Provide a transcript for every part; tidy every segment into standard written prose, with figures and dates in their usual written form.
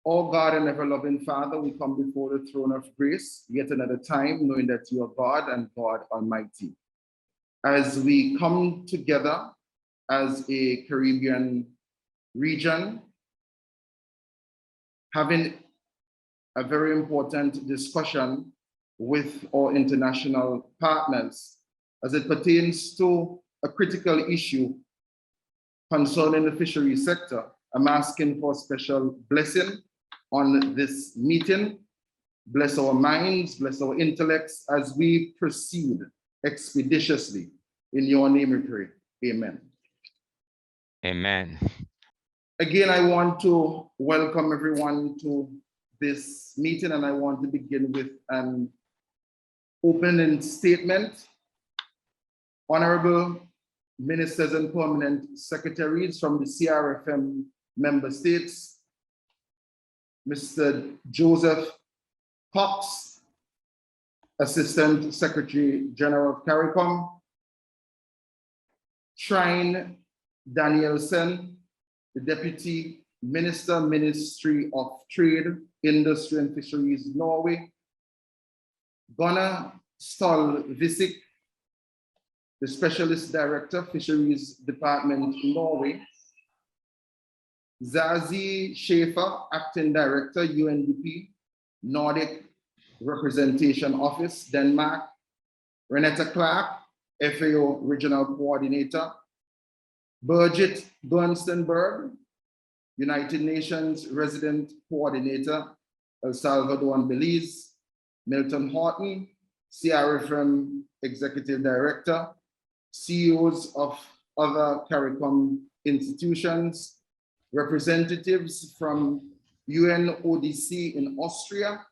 Oh God and ever-loving Father, we come before the throne of grace yet another time, knowing that you are God and God Almighty. As we come together as a Caribbean region, having a very important discussion with our international partners as it pertains to a critical issue concerning the fisheries sector, I'm asking for a special blessing on this meeting. Bless our minds, bless our intellects as we proceed expeditiously. In your name we pray. Amen. Amen. Again, I want to welcome everyone to this meeting, and I want to begin with an opening statement. Honorable Ministers and Permanent Secretaries from the CRFM member states, Mr. Joseph Cox, Assistant Secretary General of Caricom, Trine Danielsen, the Deputy Minister, Ministry of Trade, Industry and Fisheries, Norway, Gunnar Stolvisik, the Specialist Director, Fisheries Department, Norway, Zazie Schaefer, Acting Director, UNDP, Nordic Representation Office, Denmark, Renetta Clark, FAO Regional Coordinator, Birgit Bernstenberg, United Nations Resident Coordinator, El Salvador and Belize, Milton Horton, CRFM Executive Director, CEOs of other Caricom institutions, representatives from UNODC in Austria,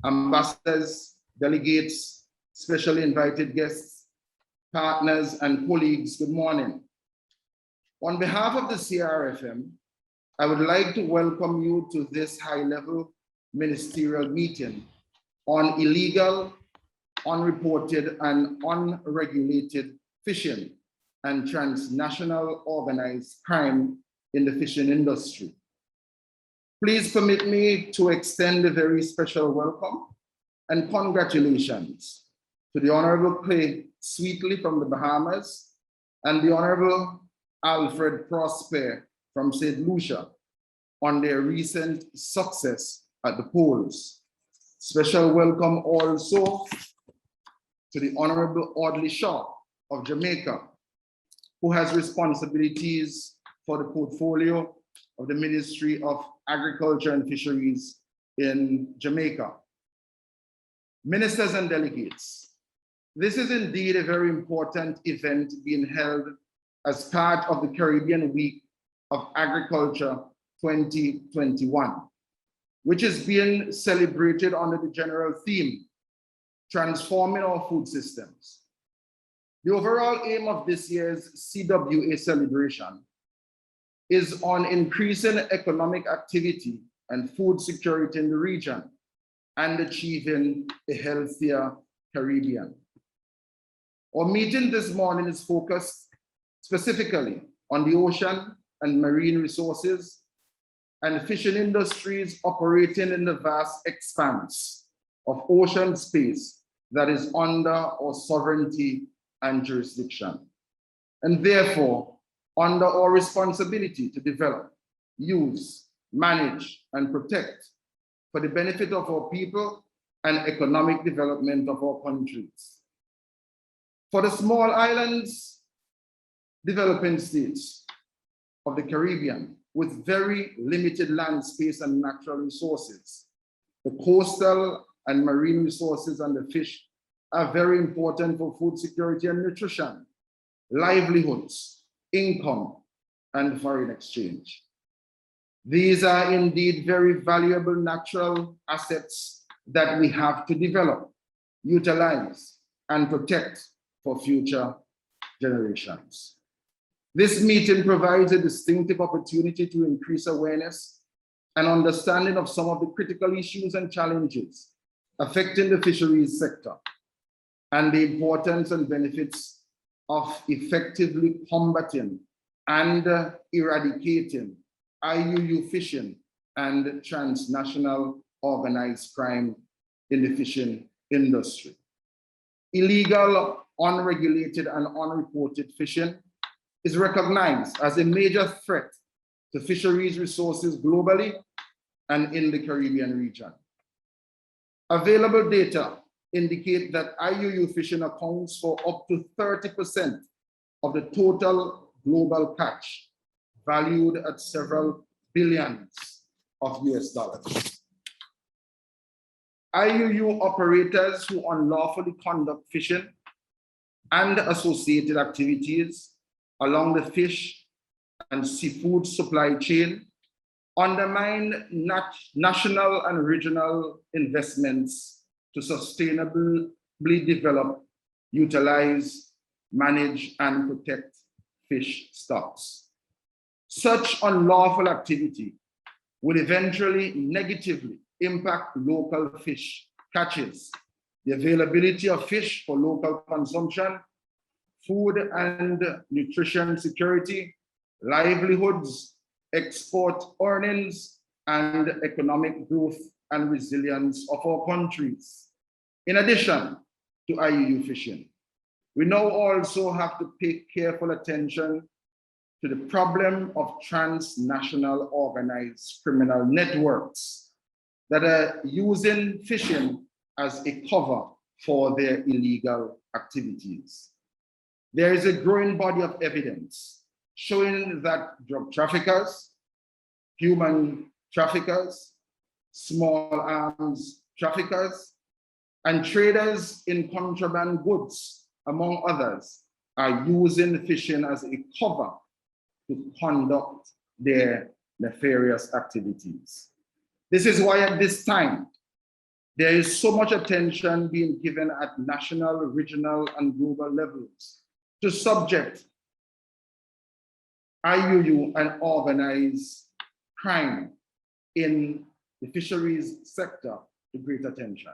ambassadors, delegates, specially invited guests, partners, and colleagues, good morning. On behalf of the CRFM, I would like to welcome you to this high-level ministerial meeting on illegal, unreported, and unregulated fishing and transnational organized crime in the fishing industry. Please permit me to extend a very special welcome and congratulations to the Honorable Clay Sweetley from the Bahamas and the Honorable Alfred Prosper from St. Lucia on their recent success at the polls. Special welcome also to the Honorable Audley Shaw of Jamaica, who has responsibilities for the portfolio of the Ministry of Agriculture and Fisheries in Jamaica. Ministers and delegates, this is indeed a very important event being held as part of the Caribbean Week of Agriculture 2021, which is being celebrated under the general theme, Transforming Our Food Systems. The overall aim of this year's CWA celebration is on increasing economic activity and food security in the region and achieving a healthier Caribbean. Our meeting this morning is focused specifically on the ocean and marine resources and fishing industries operating in the vast expanse of ocean space that is under our sovereignty and jurisdiction, and therefore under our responsibility to develop, use, manage, and protect for the benefit of our people and economic development of our countries. For the small islands, developing states of the Caribbean with very limited land space and natural resources, the coastal and marine resources and the fish are very important for food security and nutrition, livelihoods, income, and foreign exchange. These are indeed very valuable natural assets that we have to develop, utilize, and protect for future generations. This meeting provides a distinctive opportunity to increase awareness and understanding of some of the critical issues and challenges affecting the fisheries sector and the importance and benefits of effectively combating and eradicating IUU fishing and transnational organized crime in the fishing industry. Illegal, unregulated, and unreported fishing is recognized as a major threat to fisheries resources globally and in the Caribbean region. Available data indicate that IUU fishing accounts for up to 30% of the total global catch, valued at several billions of US dollars. IUU operators who unlawfully conduct fishing and associated activities along the fish and seafood supply chain undermine national and regional investments to sustainably develop, utilize, manage, and protect fish stocks. Such unlawful activity will eventually negatively impact local fish catches, the availability of fish for local consumption, food and nutrition security, livelihoods, export earnings, and economic growth and resilience of our countries. In addition to IUU fishing, we now also have to pay careful attention to the problem of transnational organized criminal networks that are using fishing as a cover for their illegal activities. There is a growing body of evidence showing that drug traffickers, human traffickers, small arms traffickers, and traders in contraband goods, among others, are using fishing as a cover to conduct their nefarious activities. This is why at this time, there is so much attention being given at national, regional, and global levels to subject IUU and organized crime in the fisheries sector to great attention.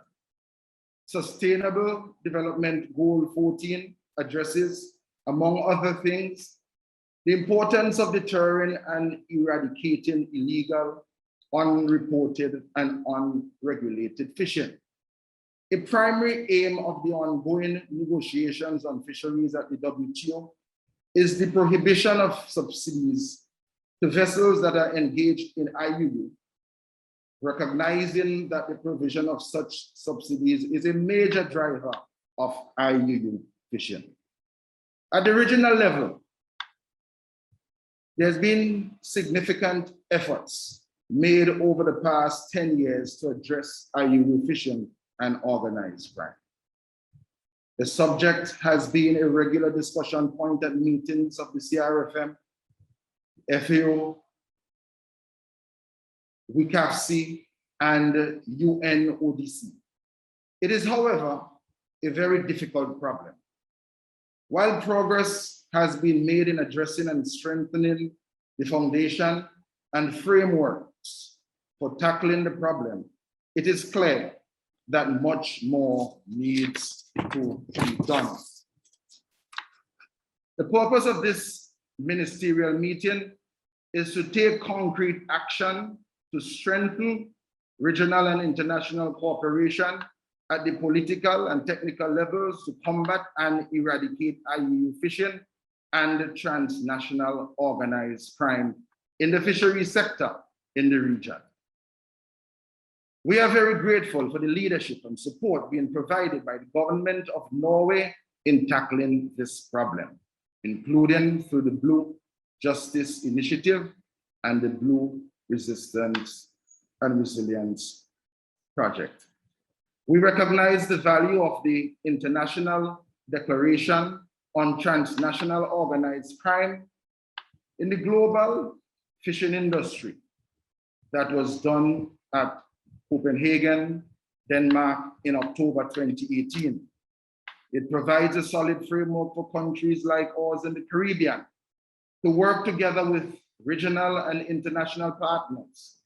Sustainable Development Goal 14 addresses, among other things, the importance of deterring and eradicating illegal, unreported, and unregulated fishing. A primary aim of the ongoing negotiations on fisheries at the WTO is the prohibition of subsidies to vessels that are engaged in IUU, recognizing that the provision of such subsidies is a major driver of IUU fishing. At the regional level, there's been significant efforts made over the past 10 years to address IUU fishing and organized crime. The subject has been a regular discussion point at meetings of the CRFM, FAO, WCAFC, and UNODC. It is, however, a very difficult problem. While progress has been made in addressing and strengthening the foundation and frameworks for tackling the problem, it is clear that much more needs to be done. The purpose of this ministerial meeting is to take concrete action to strengthen regional and international cooperation at the political and technical levels to combat and eradicate IUU fishing and transnational organized crime in the fisheries sector in the region. We are very grateful for the leadership and support being provided by the government of Norway in tackling this problem, including through the Blue Justice Initiative and the Blue Resistance and Resilience Project. We recognize the value of the International Declaration on Transnational Organized Crime in the global fishing industry that was done at Copenhagen, Denmark in October 2018. It provides a solid framework for countries like ours in the Caribbean to work together with regional and international partners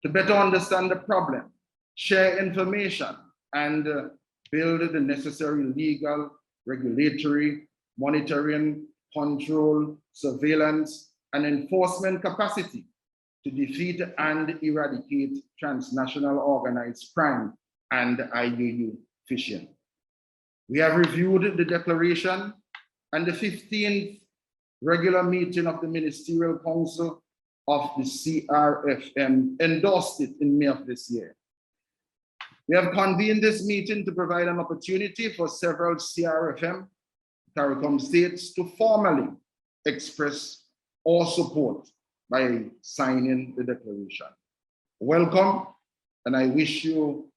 to better understand the problem, share information, and build the necessary legal, regulatory, monitoring, control, surveillance, and enforcement capacity to defeat and eradicate transnational organized crime and IUU fishing. We have reviewed the declaration, and the 15th regular meeting of the Ministerial Council of the CRFM endorsed it in May of this year. We have convened this meeting to provide an opportunity for several CRFM, Caricom states to formally express or support by signing the declaration. Welcome, and I wish you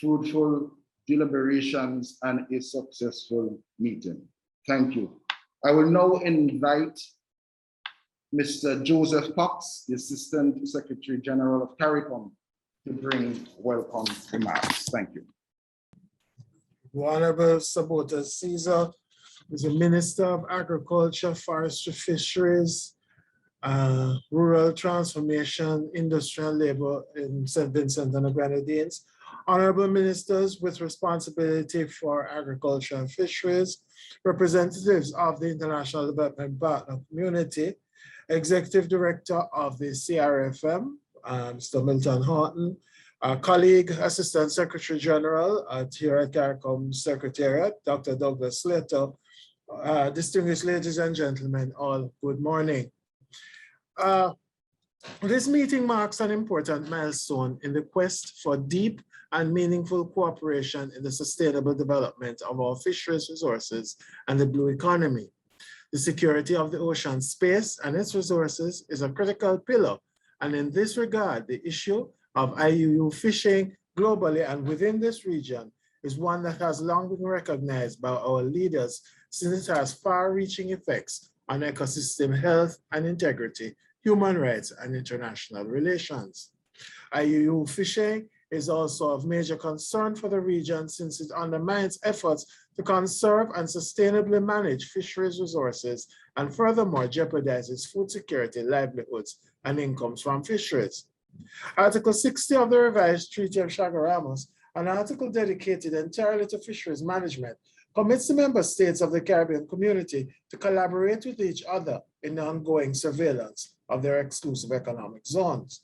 fruitful deliberations and a successful meeting. Thank you. I will now invite Mr. Joseph Cox, the Assistant Secretary General of Caricom, to bring welcome remarks. Thank you. Honorable Sabota Caesar is the Minister of Agriculture, Forestry, Fisheries, Rural Transformation, Industry and Labor in St. Vincent and the Grenadines. Honorable Ministers with responsibility for agriculture and fisheries, representatives of the International Development Partner Community, Executive Director of the CRFM, Mr. Milton Horton, colleague, Assistant Secretary General here at Caricom Secretariat, Dr. Douglas Slater, distinguished ladies and gentlemen, all good morning. This meeting marks an important milestone in the quest for deep and meaningful cooperation in the sustainable development of our fisheries resources and the blue economy. The security of the ocean space and its resources is a critical pillar, and in this regard, the issue of IUU fishing globally and within this region is one that has long been recognized by our leaders since it has far-reaching effects on ecosystem health and integrity, human rights, and international relations. IUU fishing is also of major concern for the region since it undermines efforts to conserve and sustainably manage fisheries resources and furthermore jeopardizes food security, livelihoods, and incomes from fisheries. Article 60 of the revised Treaty of Chaguaramas, an article dedicated entirely to fisheries management, commits the member states of the Caribbean community to collaborate with each other in the ongoing surveillance of their exclusive economic zones.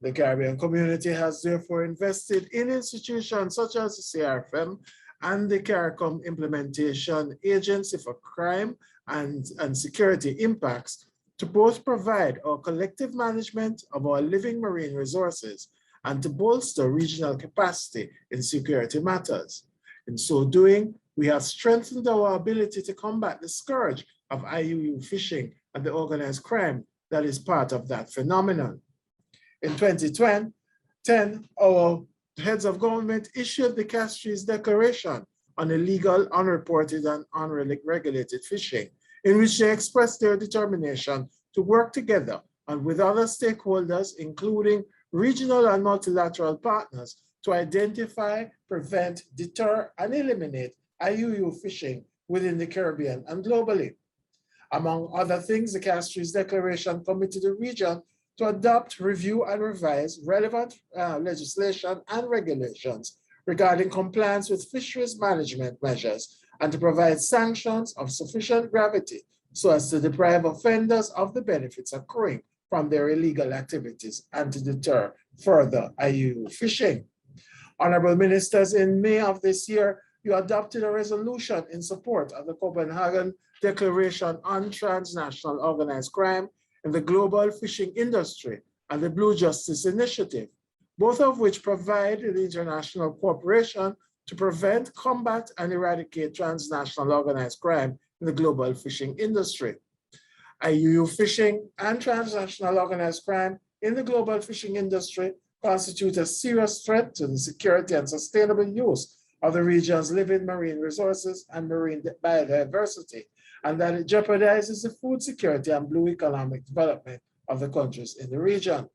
The Caribbean community has therefore invested in institutions such as the CRFM and the Caricom Implementation Agency for Crime and Security Impacts to both provide our collective management of our living marine resources and to bolster regional capacity in security matters. In so doing, we have strengthened our ability to combat the scourge of IUU fishing and the organized crime that is part of that phenomenon. In 2010, our heads of government issued the Fisheries Declaration on illegal, unreported, and unregulated fishing, in which they expressed their determination to work together and with other stakeholders, including regional and multilateral partners, to identify, prevent, deter, and eliminate IUU fishing within the Caribbean and globally. Among other things, the Fisheries Declaration committed the region to adopt, review, and revise relevant legislation and regulations regarding compliance with fisheries management measures and to provide sanctions of sufficient gravity so as to deprive offenders of the benefits accruing from their illegal activities and to deter further IUU fishing. Honorable Ministers, in May of this year, you adopted a resolution in support of the Copenhagen Declaration on Transnational Organized Crime in the global fishing industry and the Blue Justice Initiative, both of which provide the international cooperation to prevent, combat, and eradicate transnational organized crime in the global fishing industry. IUU fishing and transnational organized crime in the global fishing industry constitute a serious threat to the security and sustainable use of the region's living marine resources and marine biodiversity, and that it jeopardizes the food security and blue economic development of the countries in the region.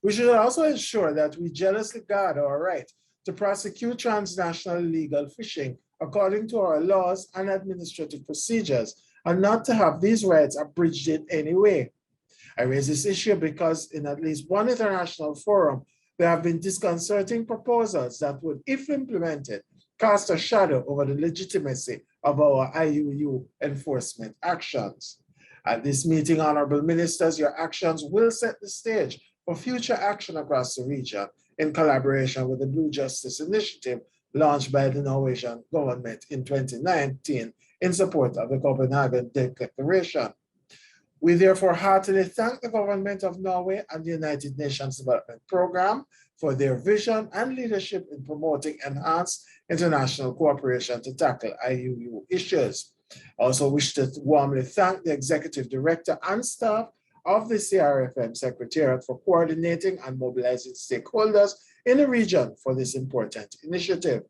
We should also ensure that we jealously guard our right to prosecute transnational illegal fishing according to our laws and administrative procedures, and not to have these rights abridged in any way. I raise this issue because in at least one international forum, there have been disconcerting proposals that would, if implemented, cast a shadow over the legitimacy of our IUU enforcement actions. At this meeting, honorable ministers, your actions will set the stage for future action across the region in collaboration with the Blue Justice Initiative launched by the Norwegian government in 2019 in support of the Copenhagen Declaration. We therefore heartily thank the government of Norway and the United Nations Development Programme for their vision and leadership in promoting enhanced international cooperation to tackle IUU issues. I also wish to warmly thank the Executive Director and staff of the CRFM Secretariat for coordinating and mobilizing stakeholders in the region for this important initiative.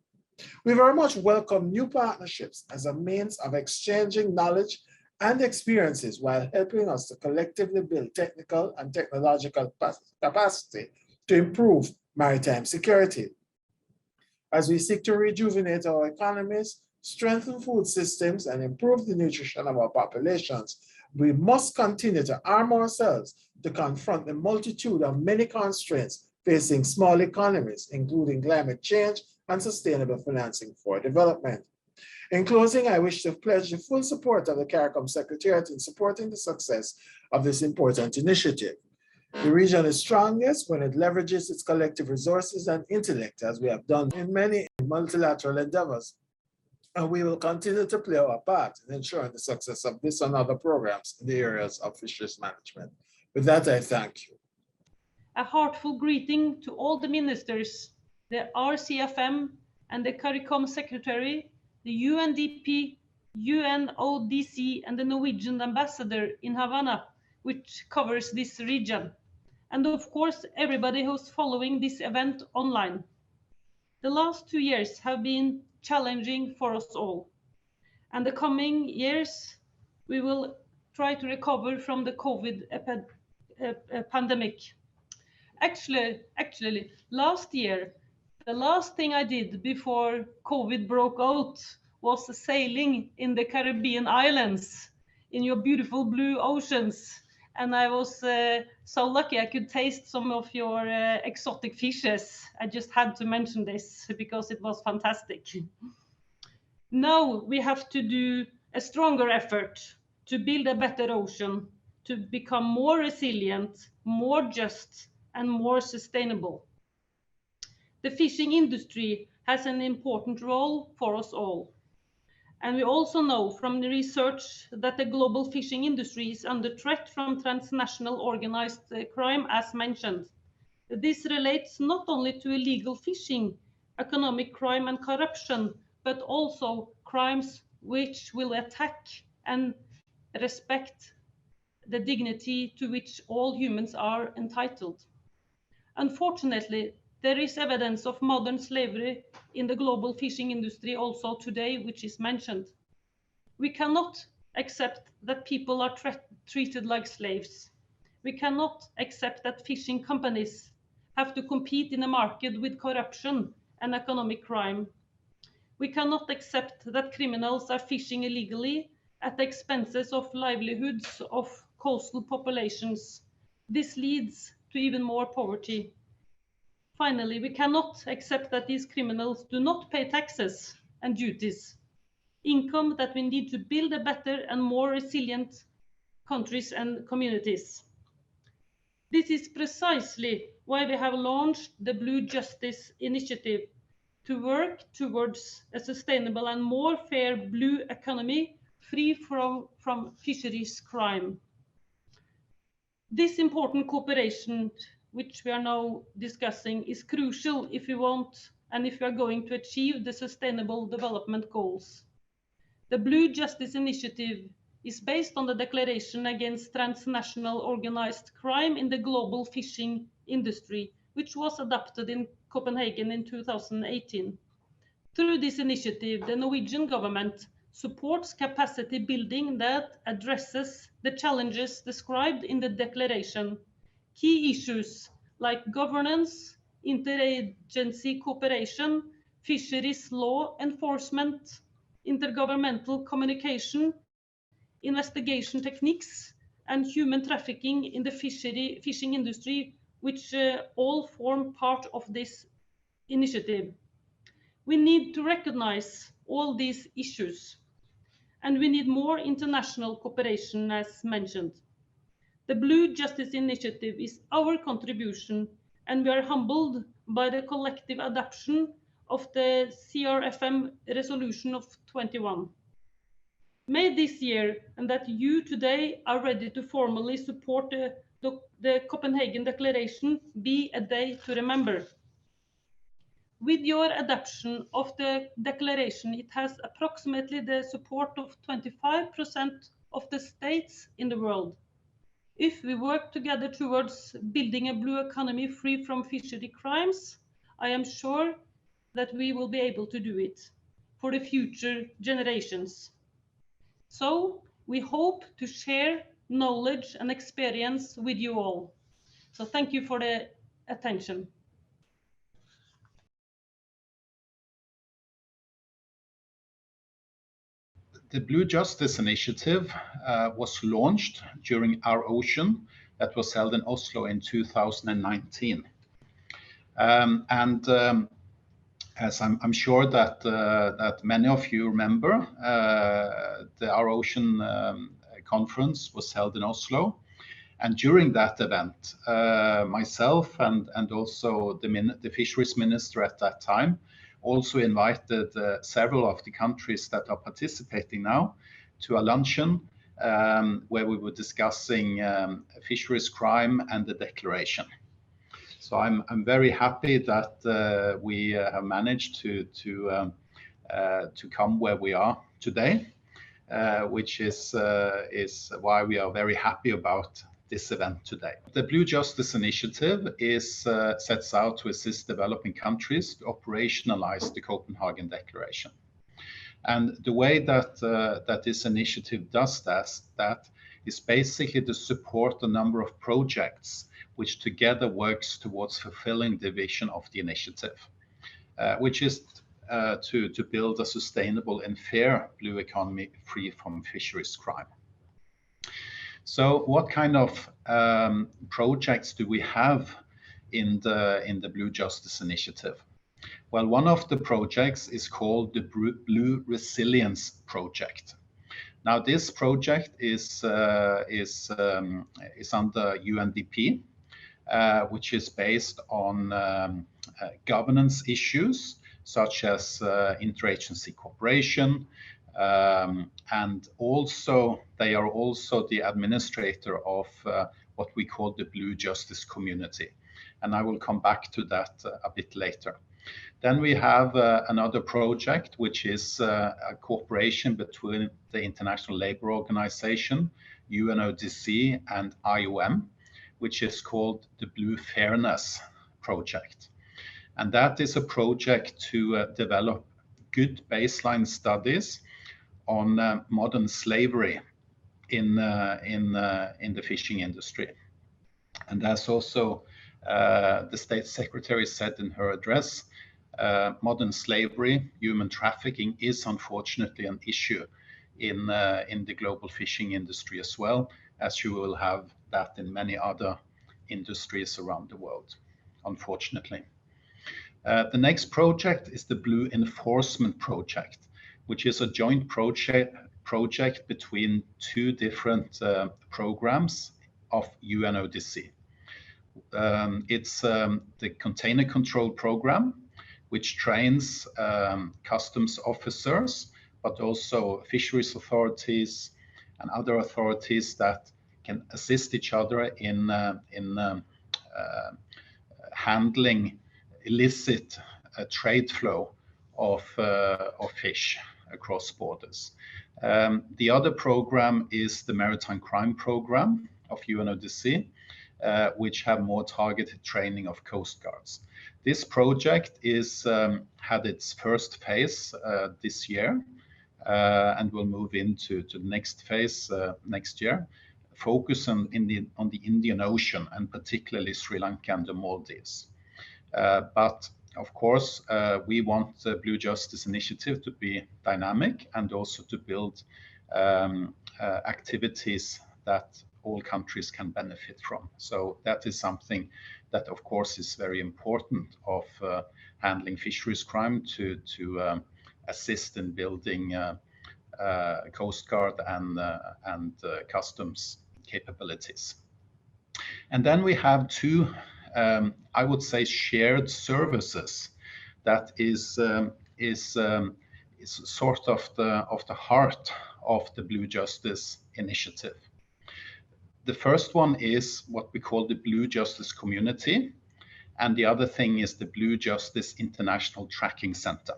We very much welcome new partnerships as a means of exchanging knowledge and experiences while helping us to collectively build technical and technological capacity to improve maritime security. As we seek to rejuvenate our economies, strengthen food systems, and improve the nutrition of our populations, we must continue to arm ourselves to confront the multitude of many constraints facing small economies, including climate change and sustainable financing for development. In closing, I wish to pledge the full support of the Caricom Secretariat in supporting the success of this important initiative. The region is strongest when it leverages its collective resources and intellect, as we have done in many multilateral endeavors. And we will continue to play our part in ensuring the success of this and other programs in the areas of fisheries management. With that, I thank you. A heartfelt greeting to all the ministers, the RCFM and the Caricom Secretary, the UNDP, Unodc, and the Norwegian ambassador in Havana, which covers this region. And of course, everybody who's following this event online. The last 2 years have been challenging for us all. And the coming years, we will try to recover from the COVID pandemic. Actually, last year, the last thing I did before COVID broke out was sailing in the Caribbean islands, in your beautiful blue oceans. And I was so lucky I could taste some of your exotic fishes. I just had to mention this because it was fantastic. Now we have to do a stronger effort to build a better ocean, to become more resilient, more just, and more sustainable. The fishing industry has an important role for us all. And we also know from the research that the global fishing industry is under threat from transnational organized crime, as mentioned. This relates not only to illegal fishing, economic crime and corruption, but also crimes which will attack and respect the dignity to which all humans are entitled. Unfortunately, there is evidence of modern slavery in the global fishing industry also today, which is mentioned. We cannot accept that people are treated like slaves. We cannot accept that fishing companies have to compete in a market with corruption and economic crime. We cannot accept that criminals are fishing illegally at the expenses of livelihoods of coastal populations. This leads to even more poverty. Finally, we cannot accept that these criminals do not pay taxes and duties, income that we need to build a better and more resilient countries and communities. This is precisely why we have launched the Blue Justice Initiative to work towards a sustainable and more fair blue economy free from fisheries crime. This important cooperation, which we are now discussing, is crucial if we want and if we are going to achieve the Sustainable Development Goals. The Blue Justice Initiative is based on the Declaration Against Transnational Organized Crime in the Global Fishing Industry, which was adopted in Copenhagen in 2018. Through this initiative, the Norwegian government supports capacity building that addresses the challenges described in the declaration. Key issues like governance, interagency cooperation, fisheries law enforcement, intergovernmental communication, investigation techniques, and human trafficking in the fishing industry, which all form part of this initiative. We need to recognize all these issues and we need more international cooperation, as mentioned. The Blue Justice Initiative is our contribution, and we are humbled by the collective adoption of the CRFM resolution of 21. May this year, and that you today are ready to formally support the Copenhagen Declaration, be a day to remember. With your adoption of the declaration, it has approximately the support of 25% of the states in the world. If we work together towards building a blue economy free from fishery crimes, I am sure that we will be able to do it for the future generations. So we hope to share knowledge and experience with you all. So thank you for the attention. The Blue Justice Initiative was launched during our ocean that was held in Oslo in 2019. As I'm sure that many of you remember, our ocean conference was held in Oslo. And during that event, myself and also the fisheries minister at that time also invited several of the countries that are participating now to a luncheon where we were discussing fisheries crime and the declaration. So I'm very happy that we have managed to come where we are today, which is why we are very happy about this event today. The Blue Justice Initiative sets out to assist developing countries to operationalize the Copenhagen Declaration. And the way that this initiative does that is basically to support a number of projects which together works towards fulfilling the vision of the initiative, which is to build a sustainable and fair blue economy free from fisheries crime. So what kind of projects do we have in the Blue Justice Initiative? Well, one of the projects is called the Blue Resilience Project. Now, this project is under UNDP, which is based on governance issues such as interagency cooperation, and also they are also the administrator of what we call the Blue Justice Community. And I will come back to that a bit later. Then we have another project, which is a cooperation between the International Labour Organization, UNODC, and IOM, which is called the Blue Fairness Project. And that is a project to develop good baseline studies on modern slavery in the fishing industry. And as also the State Secretary said in her address, modern slavery, human trafficking is unfortunately an issue in the global fishing industry as well, as you will have that in many other industries around the world, unfortunately. The next project is the Blue Enforcement Project, which is a joint project between two different programs of UNODC. It's the Container Control Program, which trains customs officers, but also fisheries authorities and other authorities that can assist each other in handling illicit trade flow of fish across borders. The other program is the Maritime Crime Program of UNODC, which have more targeted training of Coast Guards. This project had its first phase this year and will move into the next phase next year, focus on the Indian Ocean and particularly Sri Lanka and the Maldives. But of course, we want the Blue Justice Initiative to be dynamic and also to build activities that all countries can benefit from. So that is something that, of course, is very important of handling fisheries crime to assist in building Coast Guard and customs capabilities. And then we have two, I would say, shared services that is sort of the heart of the Blue Justice Initiative. The first one is what we call the Blue Justice Community, and the other thing is the Blue Justice International Tracking Center.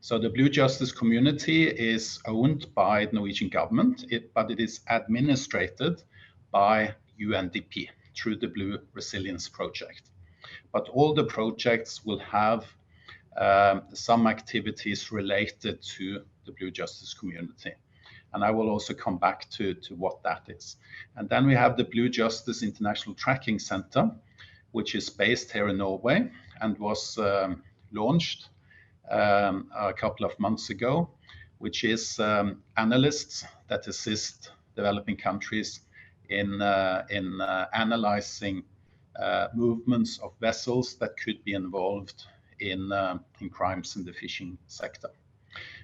So the Blue Justice Community is owned by the Norwegian government, but it is administrated by UNDP through the Blue Resilience Project. But all the projects will have some activities related to the Blue Justice Community. And I will also come back to what that is. And then we have the Blue Justice International Tracking Center, which is based here in Norway and was launched a couple of months ago, which is analysts that assist developing countries in analyzing movements of vessels that could be involved in crimes in the fishing sector.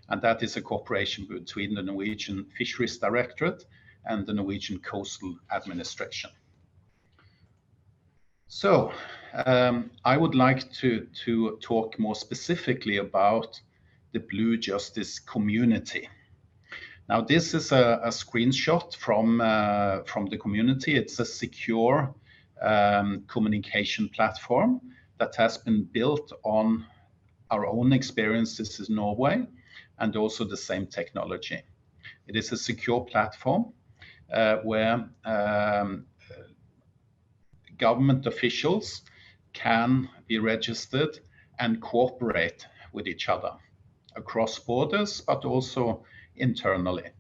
And that is a cooperation between the Norwegian Fisheries Directorate and the Norwegian Coastal Administration. So I would like to talk more specifically about the Blue Justice Community. Now, this is a screenshot from the community. It's a secure communication platform that has been built on our own experiences in Norway and also the same technology. It is a secure platform where government officials can be registered and cooperate with each other across borders, but also internally.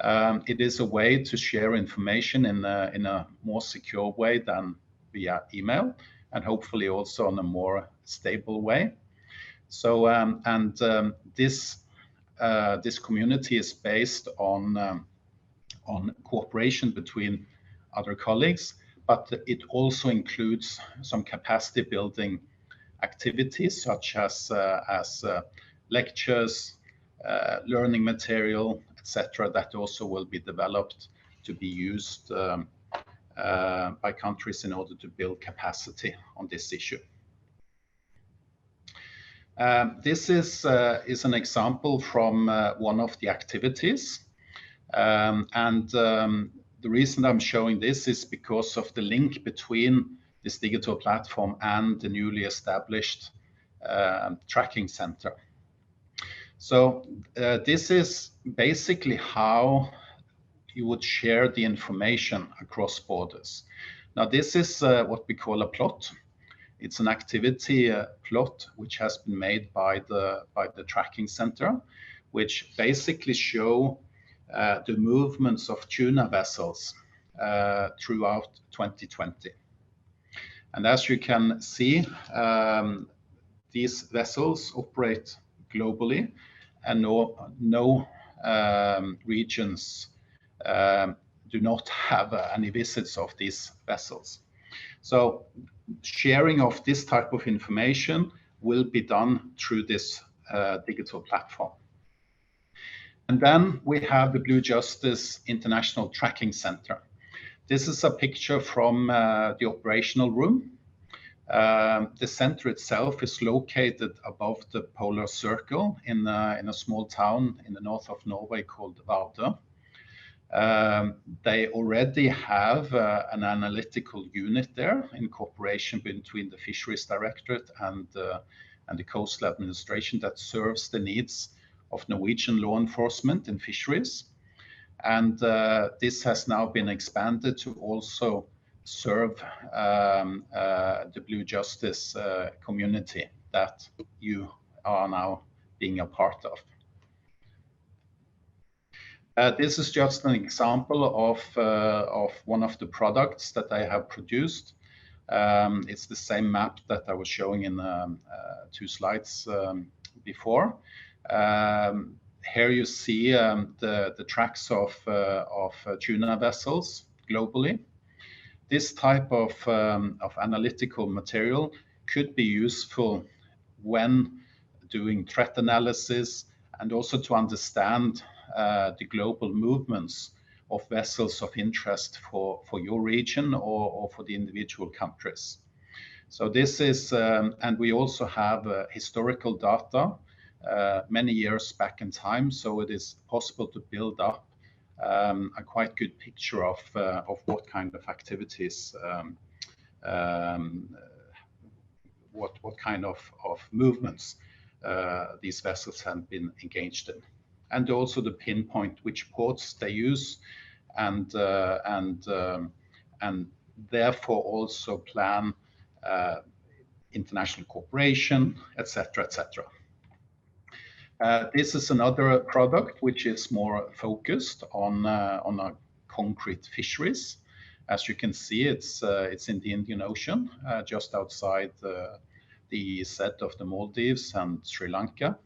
It is a way to share information in a more secure way than via email, and hopefully also in a more stable way. So, this community is based on cooperation between other colleagues, but it also includes some capacity building activities such as lectures, learning material, etc., that also will be developed to be used by countries in order to build capacity on this issue. This is an example from one of the activities, the reason I'm showing this is because of the link between this digital platform and the newly established tracking center. So this is basically how you would share the information across borders. Now, this is what we call a plot. It's an activity plot which has been made by the tracking center, which basically show the movements of tuna vessels throughout 2020. And as you can see, these vessels operate globally, and no regions do not have any visits of these vessels. So sharing of this type of information will be done through this digital platform. And then we have the Blue Justice International Tracking Center. This is a picture from the operational room. The center itself is located above the polar circle in a small town in the north of Norway called Vardø. They already have an analytical unit there in cooperation between the Fisheries Directorate and the Coastal Administration that serves the needs of Norwegian law enforcement in fisheries. And this has now been expanded to also serve the Blue Justice community that you are now being a part of. This is just an example of one of the products that I have produced. It's the same map that I was showing in 2 slides before. Here you see the tracks of tuna vessels globally. This type of analytical material could be useful when doing threat analysis and also to understand the global movements of vessels of interest for your region or for the individual countries. So this is, and we also have historical data many years back in time, so it is possible to build up a quite good picture of what kind of activities, what kind of movements these vessels have been engaged in, and also to pinpoint which ports they use, and therefore also plan international cooperation, etc., etc. This is another product which is more focused on concrete fisheries. As you can see, it's in the Indian Ocean, just outside the EEZ of the Maldives and Sri Lanka.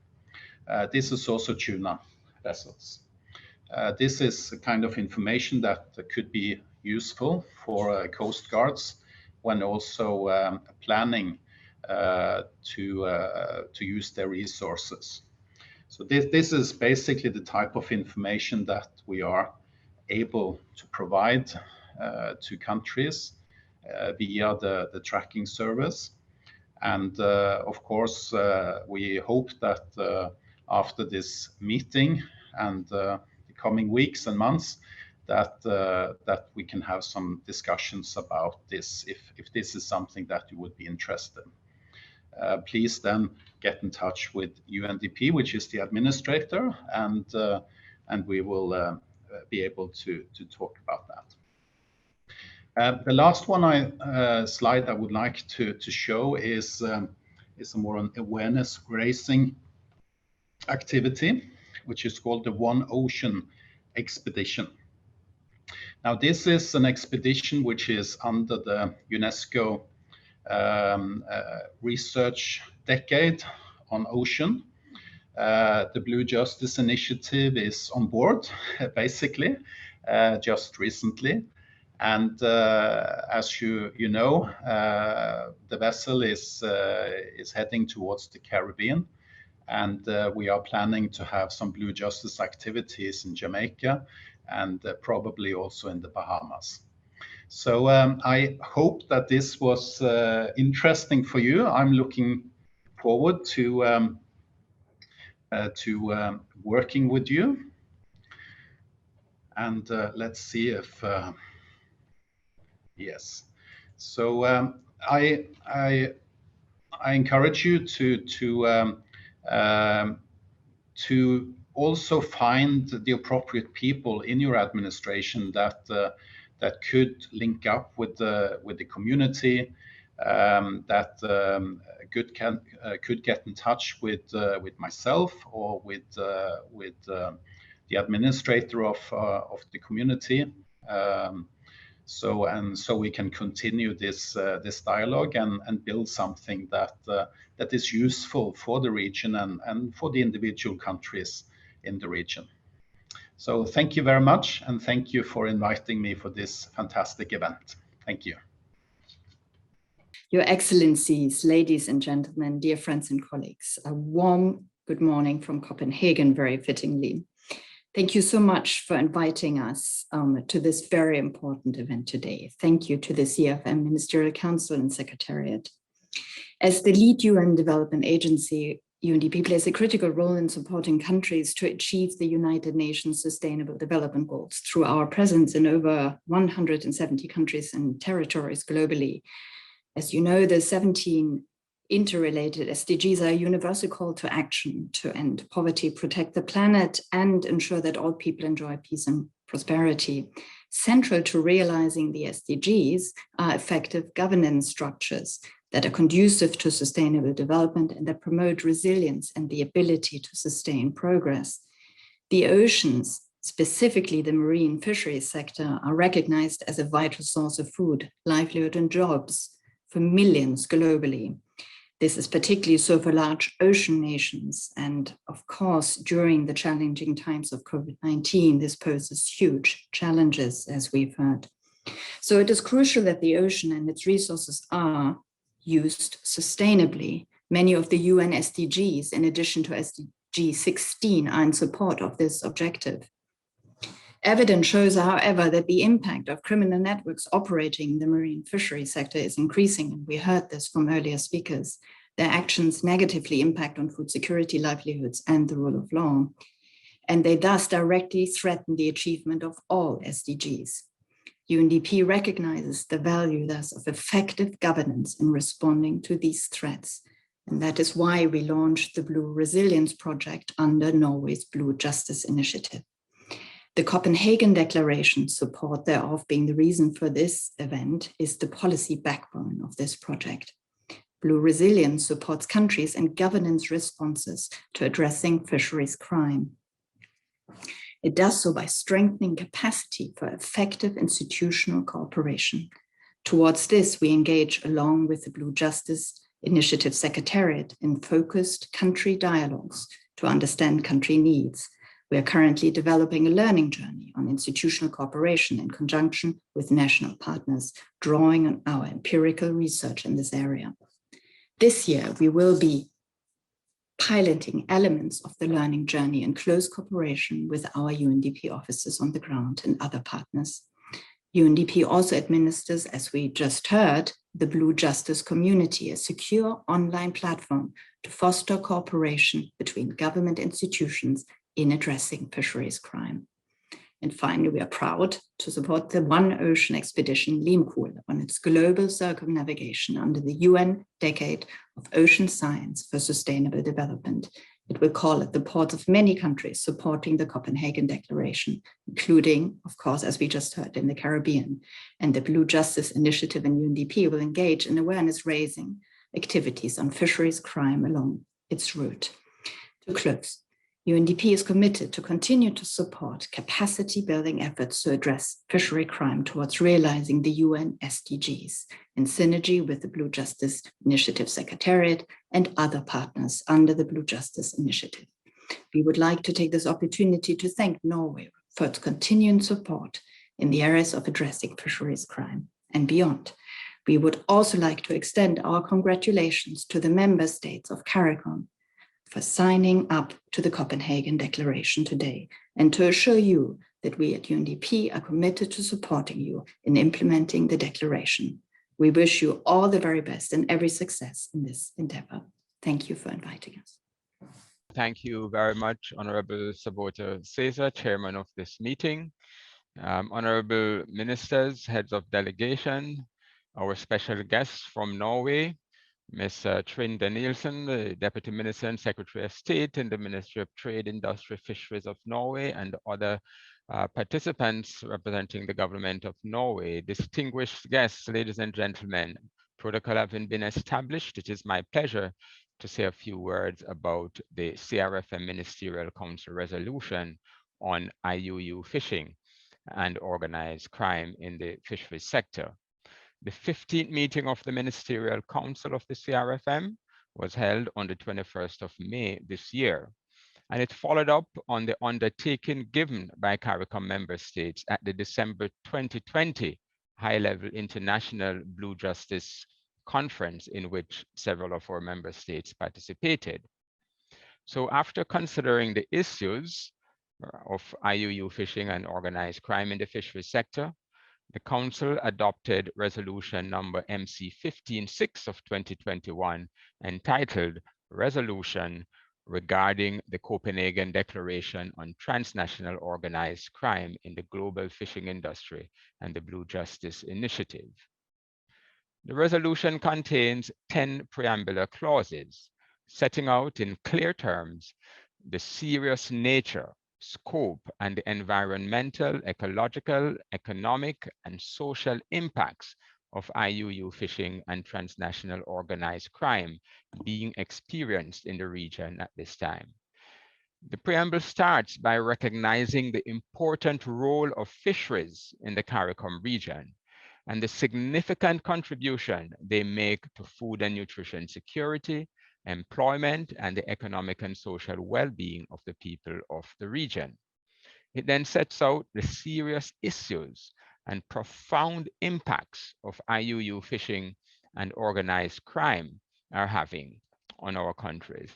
This is also tuna vessels. This is the kind of information that could be useful for coast guards when also planning to use their resources. So this is basically the type of information that we are able to provide to countries via the tracking service. And of course, we hope that after this meeting and the coming weeks and months, that we can have some discussions about this, if this is something that you would be interested in. Please then get in touch with UNDP, which is the administrator, and we will be able to talk about that. The last slide I would like to show is a more an awareness raising activity, which is called the One Ocean Expedition. Now, this is an expedition which is under the UNESCO research decade on ocean. The Blue Justice Initiative is on board, basically, just recently. And as you know, the vessel is heading towards the Caribbean, and we are planning to have some Blue Justice activities in Jamaica and probably also in the Bahamas. So I hope that this was interesting for you. I'm looking forward to working with you. And let's see if yes. So I encourage you to also find the appropriate people in your administration that could link up with the community, that could get in touch with myself or with the administrator of the community, so we can continue this dialogue and build something that is useful for the region and for the individual countries in the region. So thank you very much, and thank you for inviting me for this fantastic event. Thank you. Your Excellencies, ladies and gentlemen, dear friends and colleagues, a warm good morning from Copenhagen, very fittingly. Thank you so much for inviting us to this very important event today. Thank you to the CRFM Ministerial Council and Secretariat. As the lead UN development agency, UNDP plays a critical role in supporting countries to achieve the United Nations Sustainable Development Goals through our presence in over 170 countries and territories globally. As you know, the 17 interrelated SDGs are a universal call to action to end poverty, protect the planet, and ensure that all people enjoy peace and prosperity. Central to realizing the SDGs are effective governance structures that are conducive to sustainable development and that promote resilience and the ability to sustain progress. The oceans, specifically the marine fisheries sector, are recognized as a vital source of food, livelihood, and jobs for millions globally. This is particularly so for large ocean nations. And of course, during the challenging times of COVID-19, this poses huge challenges, as we've heard. So it is crucial that the ocean and its resources are used sustainably. Many of the UN SDGs, in addition to G16 are in support of this objective. Evidence shows, however, that the impact of criminal networks operating in the marine fishery sector is increasing, and we heard this from earlier speakers. Their actions negatively impact on food security, livelihoods, and the rule of law, and they thus directly threaten the achievement of all SDGs. UNDP recognizes the value, thus, of effective governance in responding to these threats, and that is why we launched the Blue Resilience Project under Norway's Blue Justice Initiative. The Copenhagen Declaration, support thereof being the reason for this event, is the policy backbone of this project. Blue Resilience supports countries and governance responses to addressing fisheries crime. It does so by strengthening capacity for effective institutional cooperation. Towards this, we engage along with the Blue Justice Initiative Secretariat in focused country dialogues to understand country needs. We are currently developing a learning journey on institutional cooperation in conjunction with national partners, drawing on our empirical research in this area. This year, we will be piloting elements of the learning journey in close cooperation with our UNDP officers on the ground and other partners. UNDP also administers, as we just heard, the Blue Justice Community, a secure online platform to foster cooperation between government institutions in addressing fisheries crime. And finally, we are proud to support the One Ocean Expedition Limpool on its global circumnavigation under the UN Decade of Ocean Science for Sustainable Development. It will call at the ports of many countries supporting the Copenhagen Declaration, including, of course, as we just heard, in the Caribbean. And the Blue Justice Initiative and UNDP will engage in awareness-raising activities on fisheries crime along its route. To close, UNDP is committed to continue to support capacity-building efforts to address fishery crime towards realizing the UN SDGs in synergy with the Blue Justice Initiative Secretariat and other partners under the Blue Justice Initiative. We would like to take this opportunity to thank Norway for its continuing support in the areas of addressing fisheries crime and beyond. We would also like to extend our congratulations to the member states of Caricom for signing up to the Copenhagen Declaration today, and to assure you that we at UNDP are committed to supporting you in implementing the declaration. We wish you all the very best and every success in this endeavor. Thank you for inviting us. Thank you very much, Honorable Sabota Caesar, Chairman of this meeting. Honorable Ministers, Heads of Delegation, our special guests from Norway, Ms. Trinda Nielsen, the Deputy Minister and Secretary of State in the Ministry of Trade, Industry, Fisheries of Norway, and other participants representing the government of Norway. Distinguished guests, ladies and gentlemen, protocol having been established, it is my pleasure to say a few words about the CRFM Ministerial Council resolution on IUU fishing and organized crime in the fisheries sector. The 15th meeting of the Ministerial Council of the CRFM was held on the 21st of May this year, and it followed up on the undertaking given by Caricom member states at the December 2020 high-level international Blue Justice conference in which several of our member states participated. So after considering the issues of IUU fishing and organized crime in the fisheries sector, the Council adopted resolution number MC 15/6 of 2021, entitled Resolution regarding the Copenhagen Declaration on Transnational Organized Crime in the Global Fishing Industry and the Blue Justice Initiative. The resolution contains 10 preambular clauses, setting out in clear terms the serious nature, scope, and the environmental, ecological, economic, and social impacts of IUU fishing and transnational organized crime being experienced in the region at this time. The preamble starts by recognizing the important role of fisheries in the Caricom region and the significant contribution they make to food and nutrition security, employment, and the economic and social well-being of the people of the region. It then sets out the serious issues and profound impacts of IUU fishing and organized crime are having on our countries.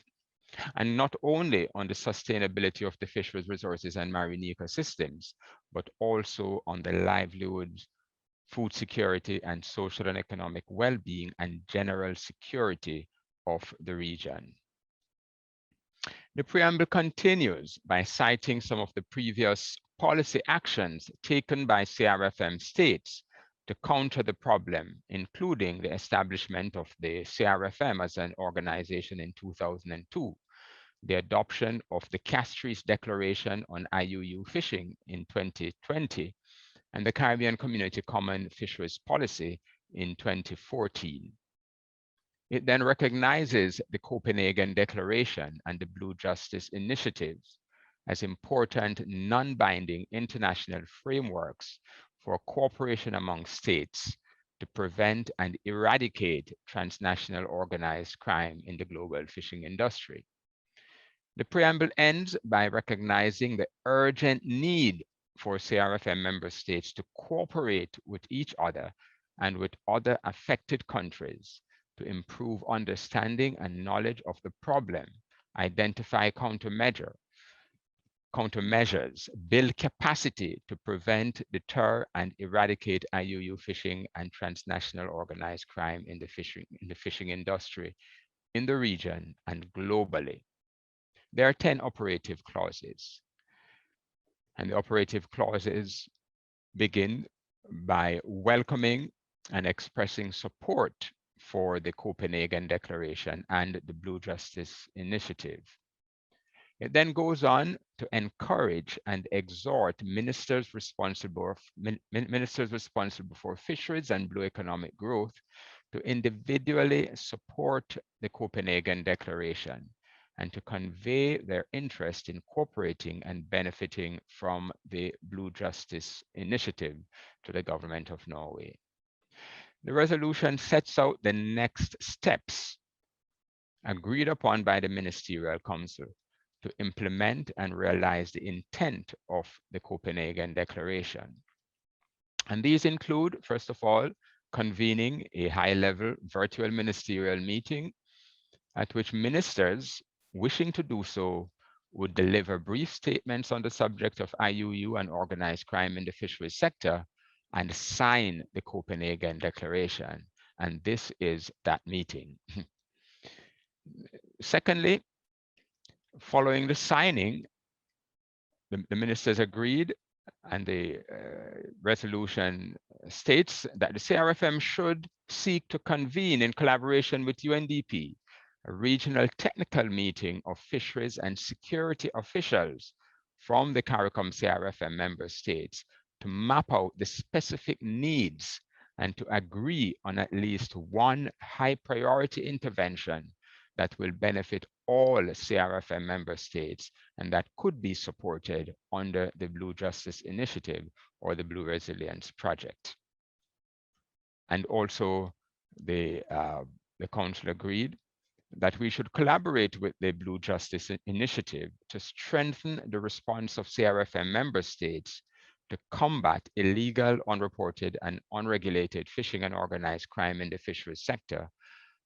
and not only on the sustainability of the fisheries resources and marine ecosystems, but also on the livelihoods, food security, and social and economic well-being and general security of the region. The preamble continues by citing some of the previous policy actions taken by CRFM states to counter the problem, including the establishment of the CRFM as an organization in 2002, the adoption of the Fisheries Declaration on IUU fishing in 2020, and the Caribbean Community Common Fisheries Policy in 2014. It then recognizes the Copenhagen Declaration and the Blue Justice Initiatives as important non-binding international frameworks for cooperation among states to prevent and eradicate transnational organized crime in the global fishing industry. The preamble ends by recognizing the urgent need for CRFM member states to cooperate with each other and with other affected countries to improve understanding and knowledge of the problem, identify countermeasures, build capacity to prevent, deter, and eradicate IUU fishing and transnational organized crime in the fishing industry in the region and globally. There are 10 operative clauses, and the operative clauses begin by welcoming and expressing support for the Copenhagen Declaration and the Blue Justice Initiative. It then goes on to encourage and exhort ministers responsible for fisheries and blue economic growth to individually support the Copenhagen Declaration and to convey their interest in cooperating and benefiting from the Blue Justice Initiative to the government of Norway. The resolution sets out the next steps agreed upon by the Ministerial Council to implement and realize the intent of the Copenhagen Declaration. And these include, first of all, convening a high-level virtual ministerial meeting at which ministers wishing to do so would deliver brief statements on the subject of IUU and organized crime in the fisheries sector and sign the Copenhagen Declaration. And this is that meeting. Secondly, following the signing, the ministers agreed, and the resolution states that the CRFM should seek to convene in collaboration with UNDP a regional technical meeting of fisheries and security officials from the Caricom CRFM member states to map out the specific needs and to agree on at least one high priority intervention that will benefit all CRFM member states and that could be supported under the Blue Justice Initiative or the Blue Resilience Project. And also the Council agreed that we should collaborate with the Blue Justice Initiative to strengthen the response of CRFM member states to combat illegal, unreported, and unregulated fishing and organized crime in the fisheries sector,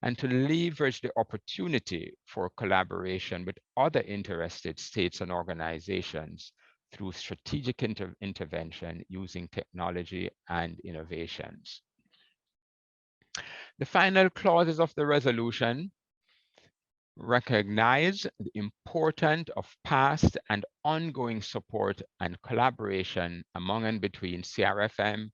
and to leverage the opportunity for collaboration with other interested states and organizations through strategic intervention using technology and innovations. The final clauses of the resolution recognize the importance of past and ongoing support and collaboration among and between CRFM,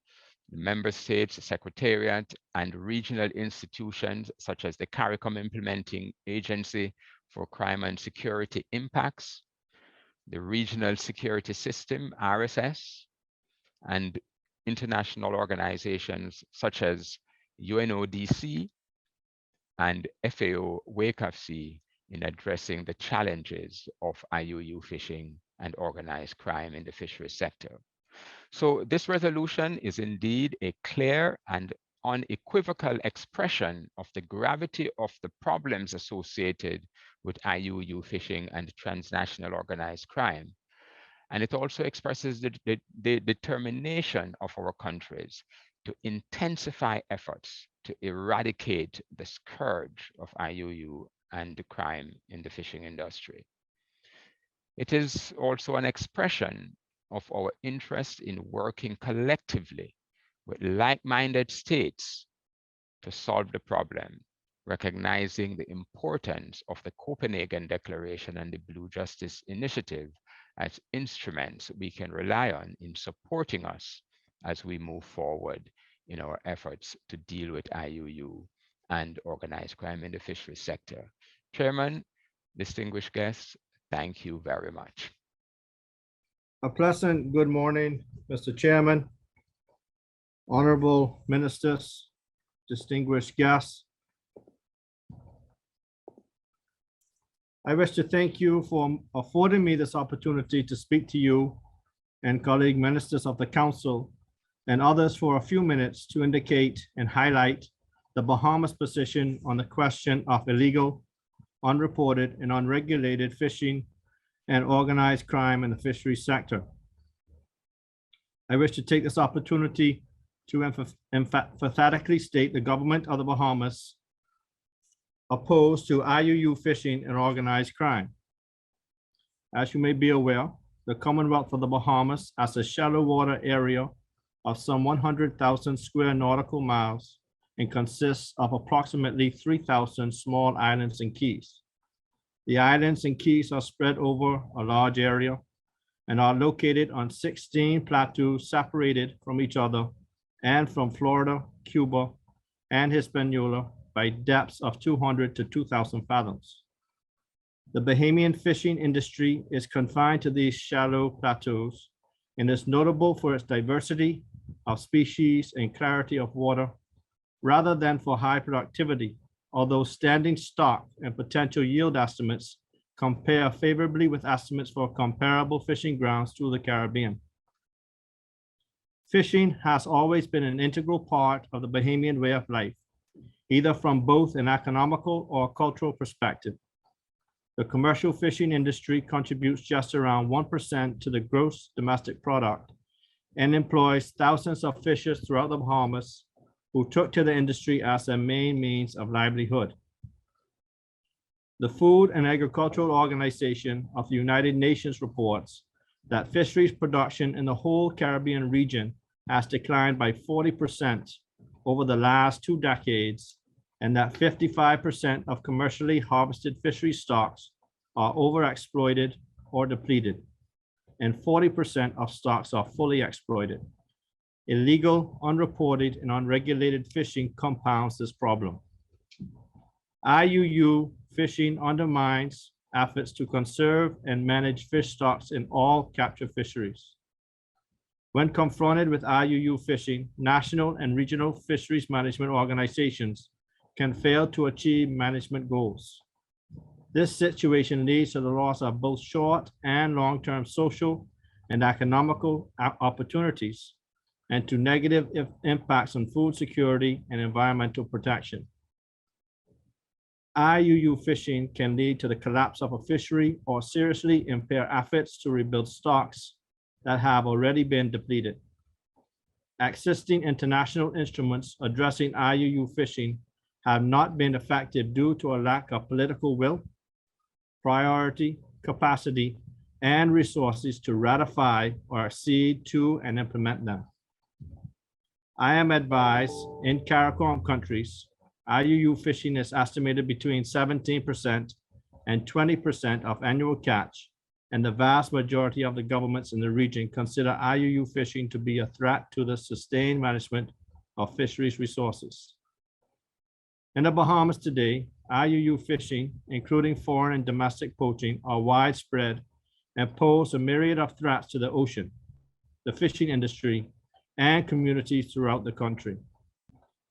the member states, secretariat, and regional institutions such as the Caricom Implementing Agency for Crime and Security Impacts, the Regional Security System, RSS, and international organizations such as UNODC and FAO WakeFC in addressing the challenges of IUU fishing and organized crime in the fisheries sector. So this resolution is indeed a clear and unequivocal expression of the gravity of the problems associated with IUU fishing and transnational organized crime. And it also expresses the determination of our countries to intensify efforts to eradicate the scourge of IUU and the crime in the fishing industry. It is also an expression of our interest in working collectively with like-minded states to solve the problem, recognizing the importance of the Copenhagen Declaration and the Blue Justice Initiative as instruments we can rely on in supporting us as we move forward in our efforts to deal with IUU and organized crime in the fisheries sector. Chairman, distinguished guests, thank you very much. A pleasant good morning, Mr. Chairman, honorable ministers, distinguished guests. I wish to thank you for affording me this opportunity to speak to you and colleague ministers of the council and others for a few minutes to indicate and highlight the Bahamas position on the question of illegal, unreported, and unregulated fishing and organized crime in the fisheries sector. I wish to take this opportunity to emphatically state the government of the Bahamas opposed to IUU fishing and organized crime. As you may be aware, the Commonwealth of the Bahamas has a shallow water area of some 100,000 square nautical miles and consists of approximately 3,000 small islands and keys. The islands and keys are spread over a large area and are located on 16 plateaus separated from each other and from Florida, Cuba, and Hispaniola by depths of 200 to 2,000 fathoms. The Bahamian fishing industry is confined to these shallow plateaus and is notable for its diversity of species and clarity of water rather than for high productivity, although standing stock and potential yield estimates compare favorably with estimates for comparable fishing grounds through the Caribbean. Fishing has always been an integral part of the Bahamian way of life, either from both an economical or cultural perspective. The commercial fishing industry contributes just around 1% to the gross domestic product and employs thousands of fishers throughout the Bahamas who took to the industry as their main means of livelihood. The Food and Agricultural Organization of the United Nations reports that fisheries production in the whole Caribbean region has declined by 40% over the last 2 decades, and that 55% of commercially harvested fishery stocks are overexploited or depleted, and 40% of stocks are fully exploited. Illegal, unreported, and unregulated fishing compounds this problem. IUU fishing undermines efforts to conserve and manage fish stocks in all capture fisheries. When confronted with IUU fishing, national and regional fisheries management organizations can fail to achieve management goals. This situation leads to the loss of both short and long-term social and economical opportunities, and to negative impacts on food security and environmental protection. IUU fishing can lead to the collapse of a fishery or seriously impair efforts to rebuild stocks that have already been depleted. Existing international instruments addressing IUU fishing have not been effective due to a lack of political will, priority, capacity, and resources to ratify or accede to and implement them. I am advised in Caricom countries, IUU fishing is estimated between 17% and 20% of annual catch, and the vast majority of the governments in the region consider IUU fishing to be a threat to the sustained management of fisheries resources. In the Bahamas today, IUU fishing, including foreign and domestic poaching, are widespread and pose a myriad of threats to the ocean, the fishing industry, and communities throughout the country.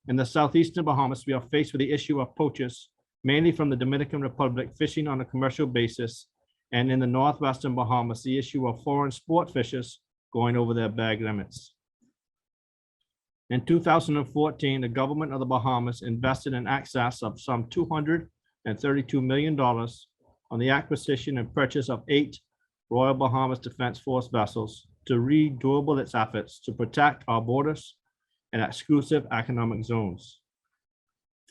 In the southeastern Bahamas, we are faced with the issue of poachers, mainly from the Dominican Republic, fishing on a commercial basis, and in the northwestern Bahamas, the issue of foreign sport fishers going over their bag limits. In 2014, the government of the Bahamas invested in excess of some $232 million on the acquisition and purchase of 8 Royal Bahamas Defense Force vessels to redouble its efforts to protect our borders and exclusive economic zones.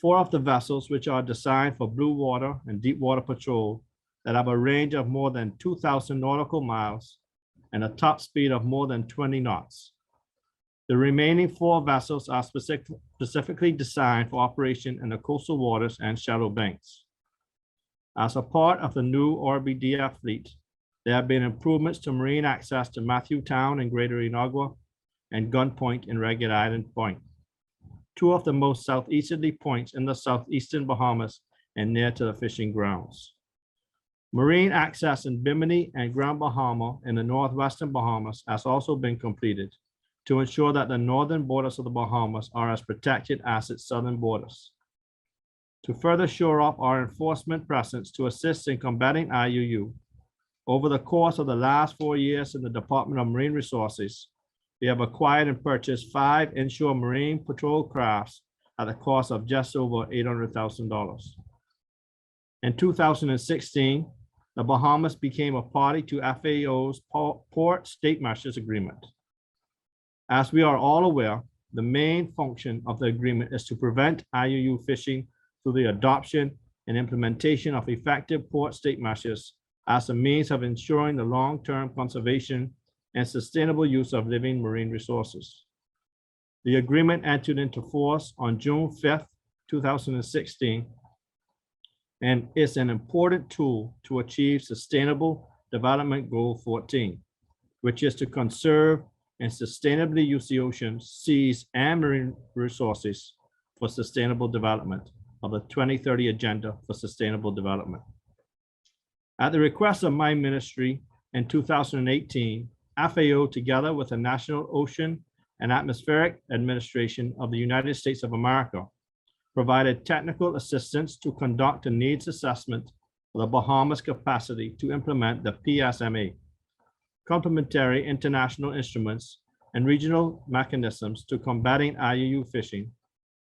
4 of the vessels, which are designed for blue water and deep water patrol, that have a range of more than 2,000 nautical miles and a top speed of more than 20 knots. The remaining 4 vessels are specifically designed for operation in the coastal waters and shallow banks. As a part of the new RBDF fleet, there have been improvements to marine access to Matthew Town in Greater Inagua and Gun Point in Ragged Island Point, 2 of the most southeasterly points in the southeastern Bahamas and near to the fishing grounds. Marine access in Bimini and Grand Bahama in the northwestern Bahamas has also been completed to ensure that the northern borders of the Bahamas are as protected as its southern borders. To further shore up our enforcement presence to assist in combating IUU, over the course of the last 4 years in the Department of Marine Resources, we have acquired and purchased 5 inshore marine patrol crafts at a cost of just over $800,000. In 2016, the Bahamas became a party to FAO's Port State Measures Agreement. As we are all aware, the main function of the agreement is to prevent IUU fishing through the adoption and implementation of effective port state measures as a means of ensuring the long-term conservation and sustainable use of living marine resources. The agreement entered into force on June 5th, 2016, and is an important tool to achieve Sustainable Development Goal 14, which is to conserve and sustainably use the oceans, seas, and marine resources for sustainable development of the 2030 Agenda for Sustainable Development. At the request of my ministry in 2018, FAO, together with the National Ocean and Atmospheric Administration of the United States of America, provided technical assistance to conduct a needs assessment of the Bahamas' capacity to implement the PSMA, complementary international instruments and regional mechanisms to combating IUU fishing,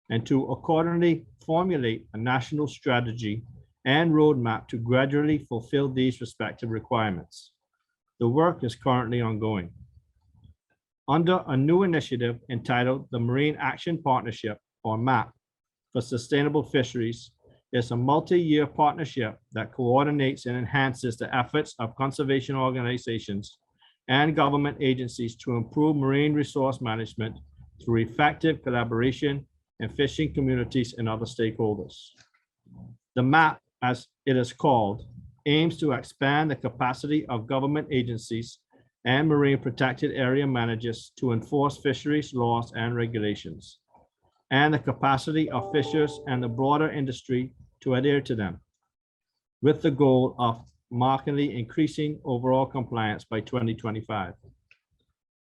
and to accordingly formulate a national strategy and roadmap to gradually fulfill these respective requirements. The work is currently ongoing. Under a new initiative entitled the Marine Action Partnership, or MAP, for Sustainable Fisheries, is a multi-year partnership that coordinates and enhances the efforts of conservation organizations and government agencies to improve marine resource management through effective collaboration and fishing communities and other stakeholders. The MAP, as it is called, aims to expand the capacity of government agencies and marine protected area managers to enforce fisheries laws and regulations, and the capacity of fishers and the broader industry to adhere to them, with the goal of markedly increasing overall compliance by 2025.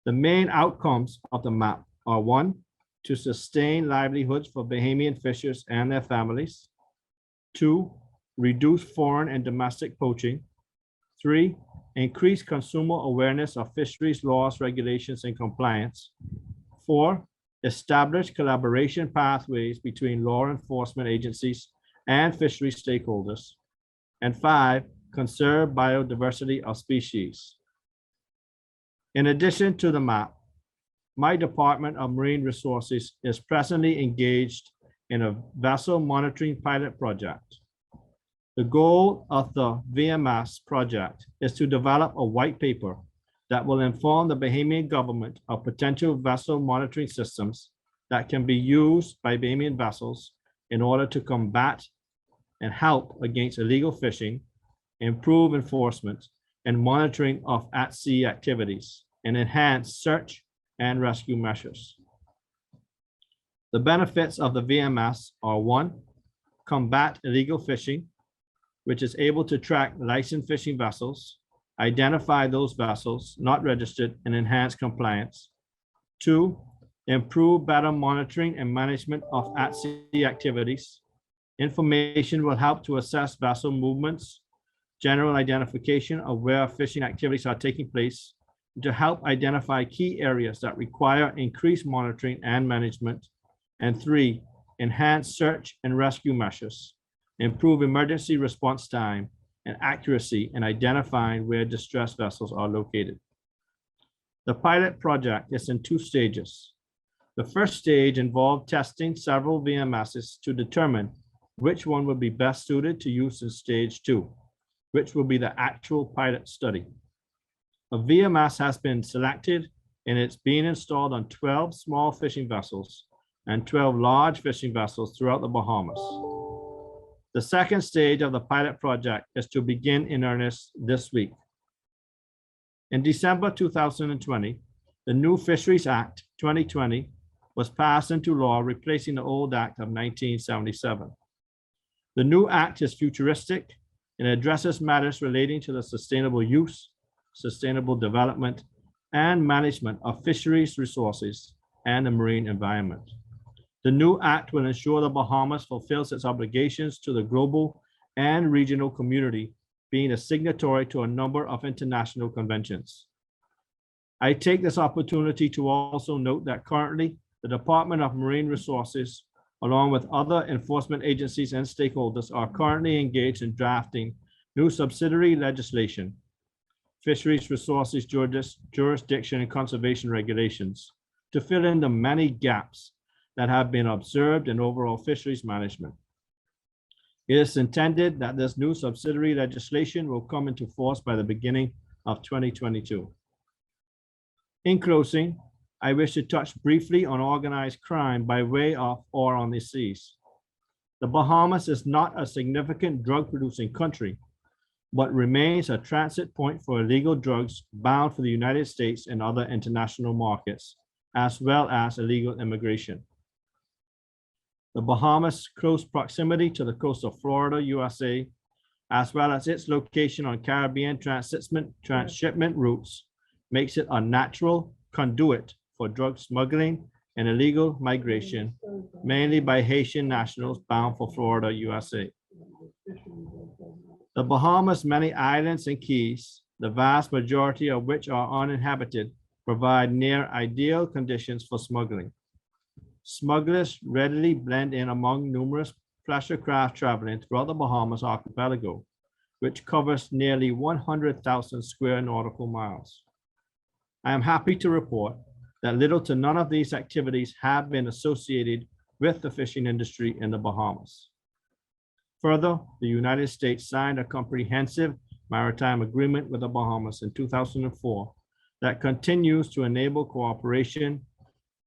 The main outcomes of the MAP are: 1, to sustain livelihoods for Bahamian fishers and their families; 2, reduce foreign and domestic poaching; 3, increase consumer awareness of fisheries laws, regulations, and compliance; 4, establish collaboration pathways between law enforcement agencies and fisheries stakeholders; and 5, conserve biodiversity of species. In addition to the MAP, my Department of Marine Resources is presently engaged in a vessel monitoring pilot project. The goal of the VMS project is to develop a white paper that will inform the Bahamian government of potential vessel monitoring systems that can be used by Bahamian vessels in order to combat and help against illegal fishing, improve enforcement and monitoring of at-sea activities, and enhance search and rescue measures. The benefits of the VMS are: 1, combat illegal fishing, which is able to track licensed fishing vessels, identify those vessels not registered, and enhance compliance. 2, improve better monitoring and management of at-sea activities. Information will help to assess vessel movements, general identification of where fishing activities are taking place, to help identify key areas that require increased monitoring and management. And 3, enhance search and rescue measures, improve emergency response time and accuracy in identifying where distressed vessels are located. The pilot project is in 2 stages. The first stage involved testing several VMSs to determine which one would be best suited to use in stage 2, which will be the actual pilot study. A VMS has been selected and it's being installed on 12 small fishing vessels and 12 large fishing vessels throughout the Bahamas. The second stage of the pilot project is to begin in earnest this week. In December 2020, the new Fisheries Act 2020 was passed into law, replacing the old Act of 1977. The new act is futuristic and addresses matters relating to the sustainable use, sustainable development, and management of fisheries resources and the marine environment. The new act will ensure the Bahamas fulfills its obligations to the global and regional community, being a signatory to a number of international conventions. I take this opportunity to also note that currently the Department of Marine Resources, along with other enforcement agencies and stakeholders, are currently engaged in drafting new subsidiary legislation, fisheries resources jurisdiction and conservation regulations, to fill in the many gaps that have been observed in overall fisheries management. It is intended that this new subsidiary legislation will come into force by the beginning of 2022. In closing, I wish to touch briefly on organized crime by way of or on the seas. The Bahamas is not a significant drug-producing country, but remains a transit point for illegal drugs bound for the United States and other international markets, as well as illegal immigration. The Bahamas' close proximity to the coast of Florida, USA, as well as its location on Caribbean transshipment routes, makes it a natural conduit for drug smuggling and illegal migration, mainly by Haitian nationals bound for Florida, USA. The Bahamas' many islands and keys, the vast majority of which are uninhabited, provide near ideal conditions for smuggling. Smugglers readily blend in among numerous pleasure craft traveling throughout the Bahamas archipelago, which covers nearly 100,000 square nautical miles. I am happy to report that little to none of these activities have been associated with the fishing industry in the Bahamas. Further, the United States signed a comprehensive maritime agreement with the Bahamas in 2004 that continues to enable cooperation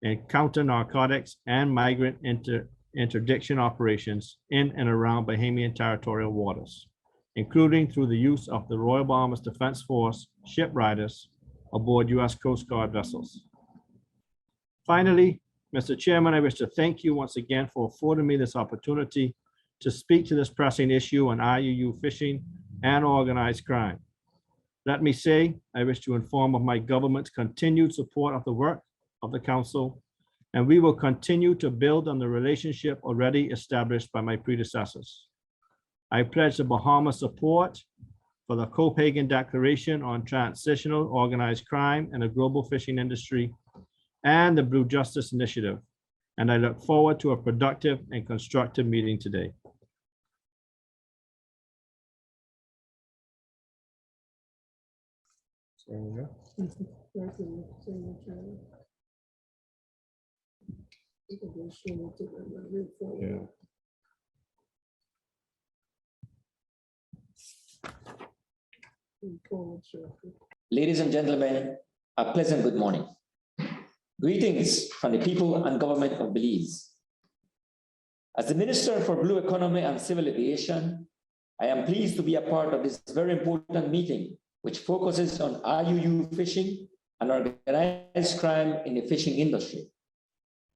in counter narcotics and migrant interdiction operations in and around Bahamian territorial waters, including through the use of the Royal Bahamas Defense Force ship riders aboard U.S. Coast Guard vessels. Finally, Mr. Chairman, I wish to thank you once again for affording me this opportunity to speak to this pressing issue on IUU fishing and organized crime. Let me say, I wish to inform of my government's continued support of the work of the Council, and we will continue to build on the relationship already established by my predecessors. I pledge the Bahamas support for the Copenhagen Declaration on Transnational Organized Crime and the Global Fishing Industry and the Blue Justice Initiative, and I look forward to a productive and constructive meeting today. Yeah. Ladies and gentlemen, a pleasant good morning. Greetings from the people and government of Belize. As the Minister for Blue Economy and Civil Aviation, I am pleased to be a part of this very important meeting, which focuses on IUU fishing and organized crime in the fishing industry.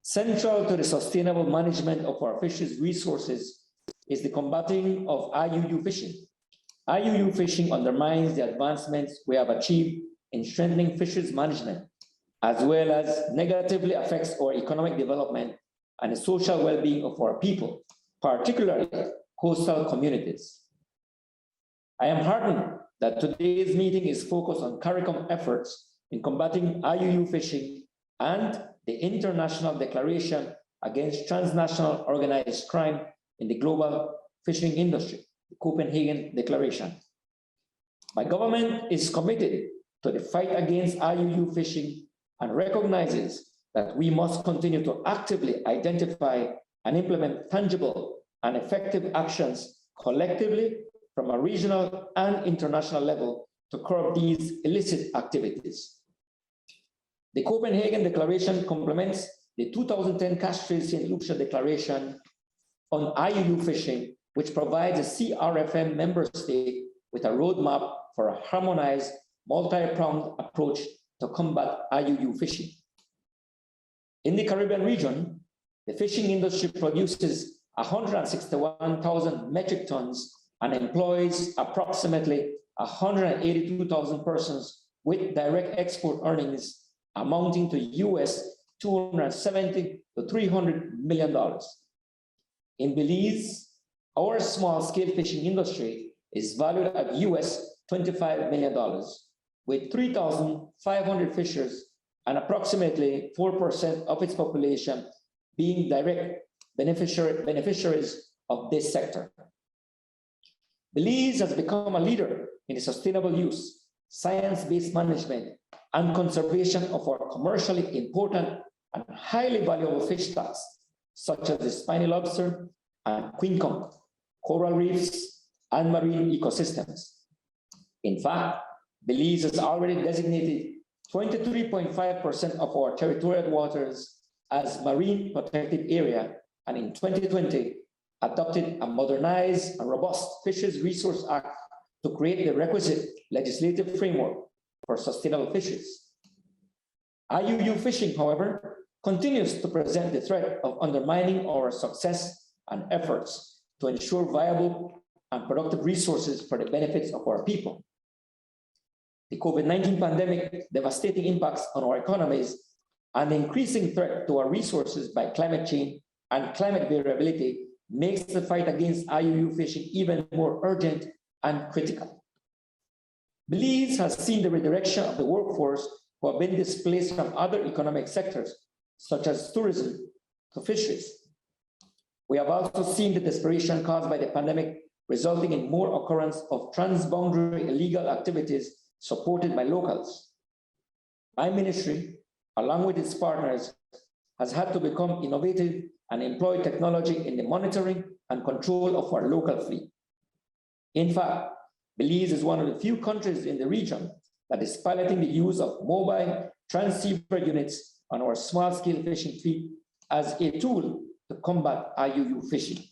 Central to the sustainable management of our fisheries resources is the combating of IUU fishing. IUU fishing undermines the advancements we have achieved in strengthening fisheries management, as well as negatively affects our economic development and the social well-being of our people, particularly coastal communities. I am heartened that today's meeting is focused on Caricom efforts in combating IUU fishing and the International Declaration against Transnational Organized Crime in the Global Fishing Industry, the Copenhagen Declaration. My government is committed to the fight against IUU fishing and recognizes that we must continue to actively identify and implement tangible and effective actions collectively from a regional and international level to curb these illicit activities. The Copenhagen Declaration complements the 2010 Castries-St. Lucia Declaration on IUU fishing, which provides a CRFM member state with a roadmap for a harmonized, multi-pronged approach to combat IUU fishing. In the Caribbean region, the fishing industry produces 161,000 metric tons and employs approximately 182,000 persons with direct export earnings amounting to US $270 to $300 million. In Belize, our small-scale fishing industry is valued at US $25 million, with 3,500 fishers and approximately 4% of its population being direct beneficiaries of this sector. Belize has become a leader in the sustainable use, science-based management, and conservation of our commercially important and highly valuable fish stocks, such as the spiny lobster and queen conch, coral reefs, and marine ecosystems. In fact, Belize has already designated 23.5% of our territorial waters as marine protected area, and in 2020, adopted a modernized and robust Fisheries Resource Act to create the requisite legislative framework for sustainable fisheries. IUU fishing, however, continues to present the threat of undermining our success and efforts to ensure viable and productive resources for the benefits of our people. The COVID-19 pandemic devastating impacts on our economies and the increasing threat to our resources by climate change and climate variability makes the fight against IUU fishing even more urgent and critical. Belize has seen the redirection of the workforce who have been displaced from other economic sectors, such as tourism, to fisheries. We have also seen the desperation caused by the pandemic, resulting in more occurrence of transboundary illegal activities supported by locals. My ministry, along with its partners, has had to become innovative and employ technology in the monitoring and control of our local fleet. In fact, Belize is one of the few countries in the region that is piloting the use of mobile transceiver units on our small-scale fishing fleet as a tool to combat IUU fishing.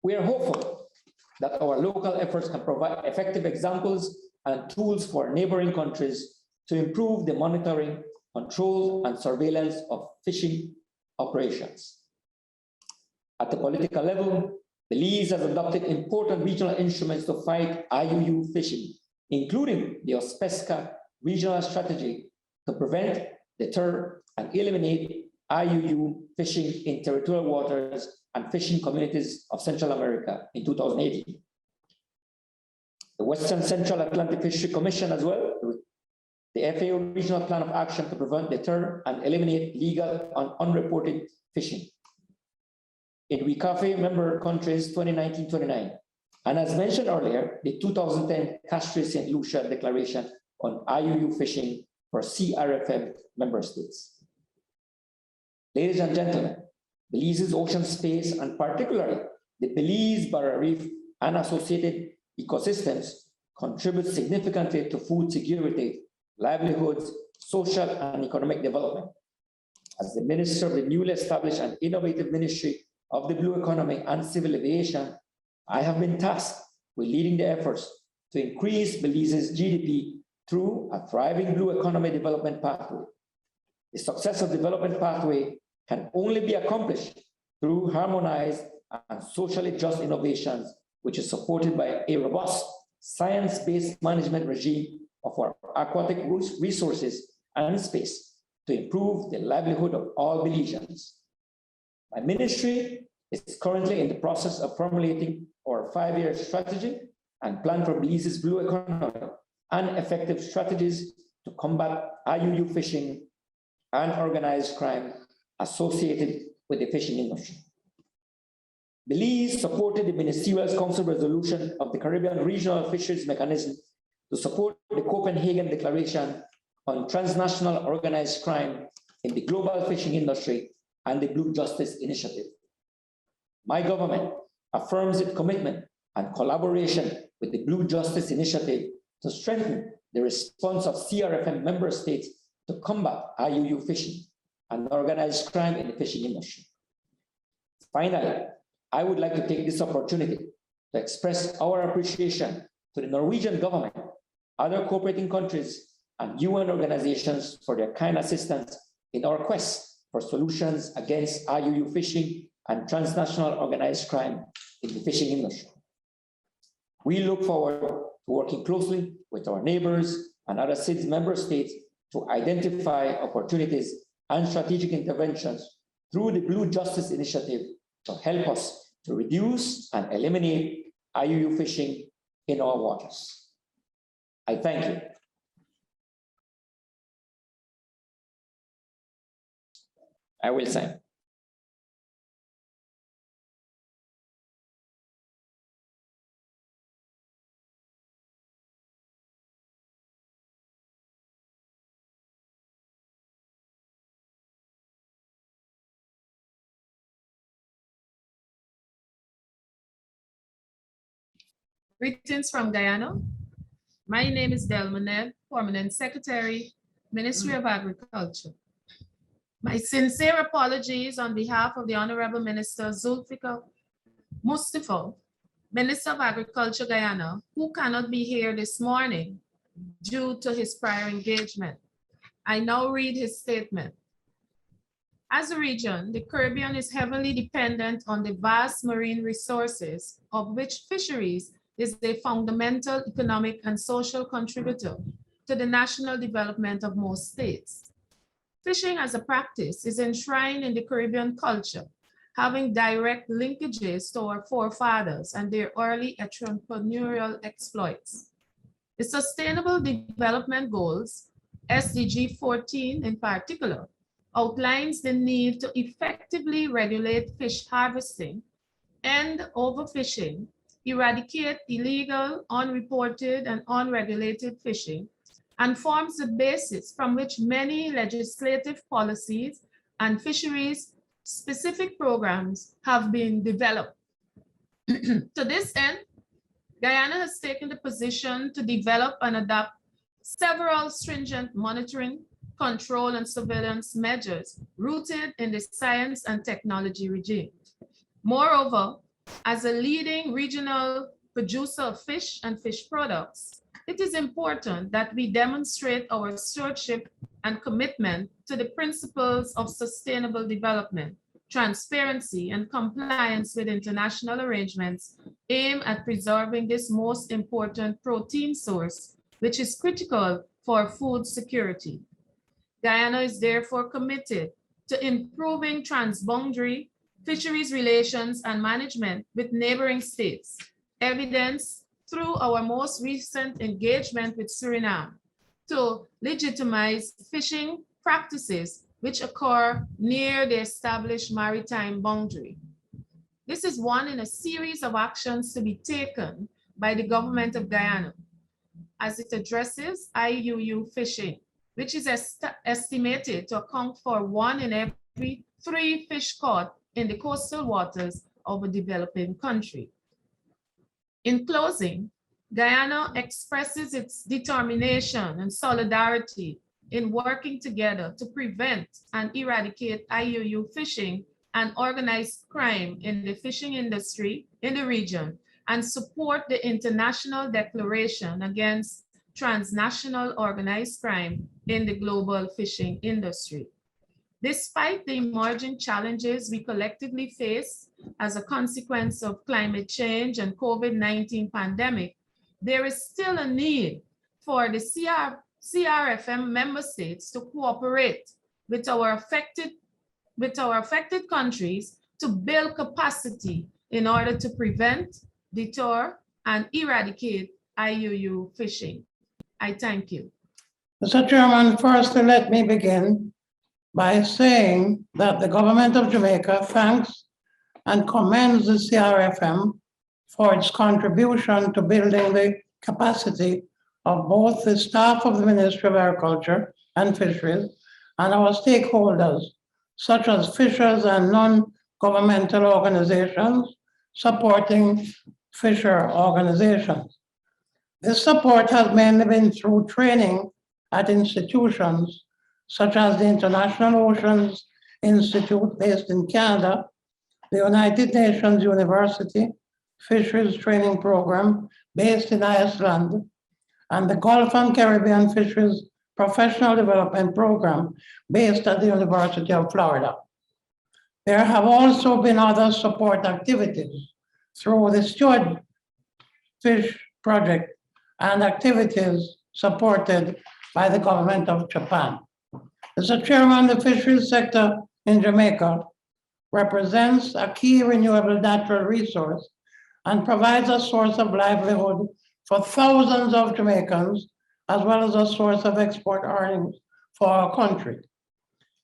We are hopeful that our local efforts can provide effective examples and tools for neighboring countries to improve the monitoring, control, and surveillance of fishing operations. At the political level, Belize has adopted important regional instruments to fight IUU fishing, including the OSPESCA regional strategy to prevent, deter, and eliminate IUU fishing in territorial waters and fishing communities of Central America in 2018. The Western Central Atlantic Fishery Commission as well, the FAO Regional Plan of Action to prevent, deter, and eliminate legal and unreported fishing in WCAFE member countries 2019-29. And as mentioned earlier, the 2010 Castries-St. Lucia Declaration on IUU fishing for CRFM member states. Ladies and gentlemen, Belize's ocean space, and particularly the Belize Barrier Reef and associated ecosystems, contribute significantly to food security, livelihoods, social and economic development. As the Minister of the newly established and innovative Ministry of the Blue Economy and Civil Aviation, I have been tasked with leading the efforts to increase Belize's GDP through a thriving blue economy development pathway. The success of development pathway can only be accomplished through harmonized and socially just innovations, which is supported by a robust science-based management regime of our aquatic resources and space to improve the livelihood of all Belizeans. My ministry is currently in the process of formulating our 5-year strategy and plan for Belize's blue economy and effective strategies to combat IUU fishing and organized crime associated with the fishing industry. Belize supported the Ministerial Council resolution of the Caribbean Regional Fisheries Mechanism to support the Copenhagen Declaration on transnational organized crime in the global fishing industry and the Blue Justice Initiative. My government affirms its commitment and collaboration with the Blue Justice Initiative to strengthen the response of CRFM member states to combat IUU fishing and organized crime in the fishing industry. Finally, I would like to take this opportunity to express our appreciation to the Norwegian government, other cooperating countries, and UN organizations for their kind assistance in our quest for solutions against IUU fishing and transnational organized crime in the fishing industry. We look forward to working closely with our neighbors and other CIDS member states to identify opportunities and strategic interventions through the Blue Justice Initiative to help us to reduce and eliminate IUU fishing in our waters. I thank you. I will sign. Greetings from Guyana. My name is Delmanel, Permanent Secretary, Ministry of Agriculture. My sincere apologies on behalf of the Honorable Minister Zulfikar Mustafa, Minister of Agriculture Guyana, who cannot be here this morning due to his prior engagement. I now read his statement. As a region, the Caribbean is heavily dependent on the vast marine resources, of which fisheries is a fundamental economic and social contributor to the national development of most states. Fishing as a practice is enshrined in the Caribbean culture, having direct linkages to our forefathers and their early entrepreneurial exploits. The Sustainable Development Goals, SDG 14 in particular, outlines the need to effectively regulate fish harvesting, end overfishing, eradicate illegal, unreported, and unregulated fishing, and forms the basis from which many legislative policies and fisheries-specific programs have been developed. To this end, Guyana has taken the position to develop and adopt several stringent monitoring, control, and surveillance measures rooted in the science and technology regime. Moreover, as a leading regional producer of fish and fish products, it is important that we demonstrate our stewardship and commitment to the principles of sustainable development, transparency, and compliance with international arrangements aimed at preserving this most important protein source, which is critical for food security. Guyana is therefore committed to improving transboundary fisheries relations and management with neighboring states, evidenced through our most recent engagement with Suriname to legitimize fishing practices which occur near the established maritime boundary. This is one in a series of actions to be taken by the government of Guyana as it addresses IUU fishing, which is estimated to account for 1 in every 3 fish caught in the coastal waters of a developing country. In closing, Guyana expresses its determination and solidarity in working together to prevent and eradicate IUU fishing and organized crime in the fishing industry in the region, and support the International Declaration against Transnational Organized Crime in the global fishing industry. Despite the emerging challenges we collectively face as a consequence of climate change and COVID-19 pandemic, there is still a need for the CRFM member states to cooperate with our affected countries to build capacity in order to prevent, deter, and eradicate IUU fishing. I thank you. Mr. Chairman, first let me begin by saying that the government of Jamaica thanks and commends the CRFM for its contribution to building the capacity of both the staff of the Ministry of Agriculture and Fisheries and our stakeholders, such as fishers and non-governmental organizations supporting fisher organizations. This support has mainly been through training at institutions such as the International Oceans Institute based in Canada, the United Nations University Fisheries Training Program based in Iceland, and the Gulf and Caribbean Fisheries Professional Development Program based at the University of Florida. There have also been other support activities through the Steward Fish Project and activities supported by the government of Japan. Mr. Chairman, the fisheries sector in Jamaica represents a key renewable natural resource and provides a source of livelihood for thousands of Jamaicans, as well as a source of export earnings for our country.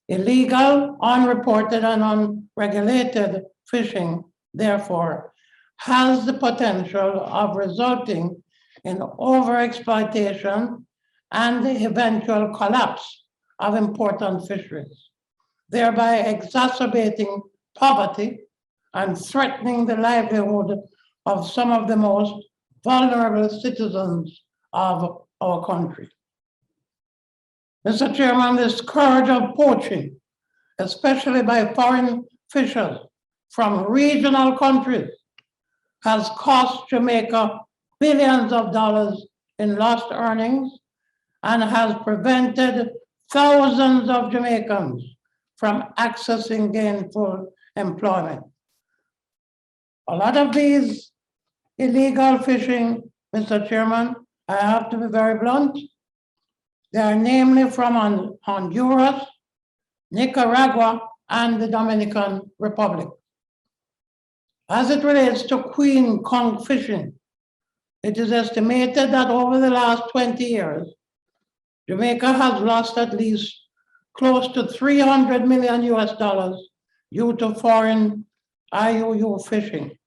Illegal, unreported, and unregulated fishing, therefore, has the potential of resulting in overexploitation and the eventual collapse of important fisheries, thereby exacerbating poverty and threatening the livelihood of some of the most vulnerable citizens of our country. Mr. Chairman, the scourge of poaching, especially by foreign fishers from regional countries, has cost Jamaica billions of dollars in lost earnings and has prevented thousands of Jamaicans from accessing gainful employment. A lot of these illegal fishing, Mr. Chairman, I have to be very blunt, they are namely from Honduras, Nicaragua, and the Dominican Republic. As it relates to queen conch fishing, it is estimated that over the last 20 years, Jamaica has lost at least close to $300 million due to foreign IUU fishing.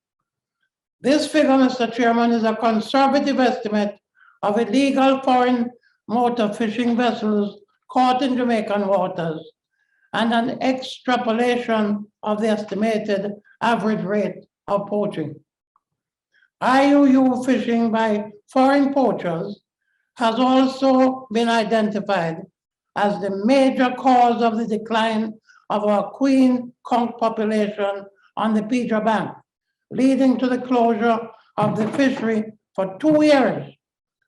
This figure, Mr. Chairman, is a conservative estimate of illegal foreign motor fishing vessels caught in Jamaican waters and an extrapolation of the estimated average rate of poaching. IUU fishing by foreign poachers has also been identified as the major cause of the decline of our queen conch population on the Pedro Bank, leading to the closure of the fishery for 2 years,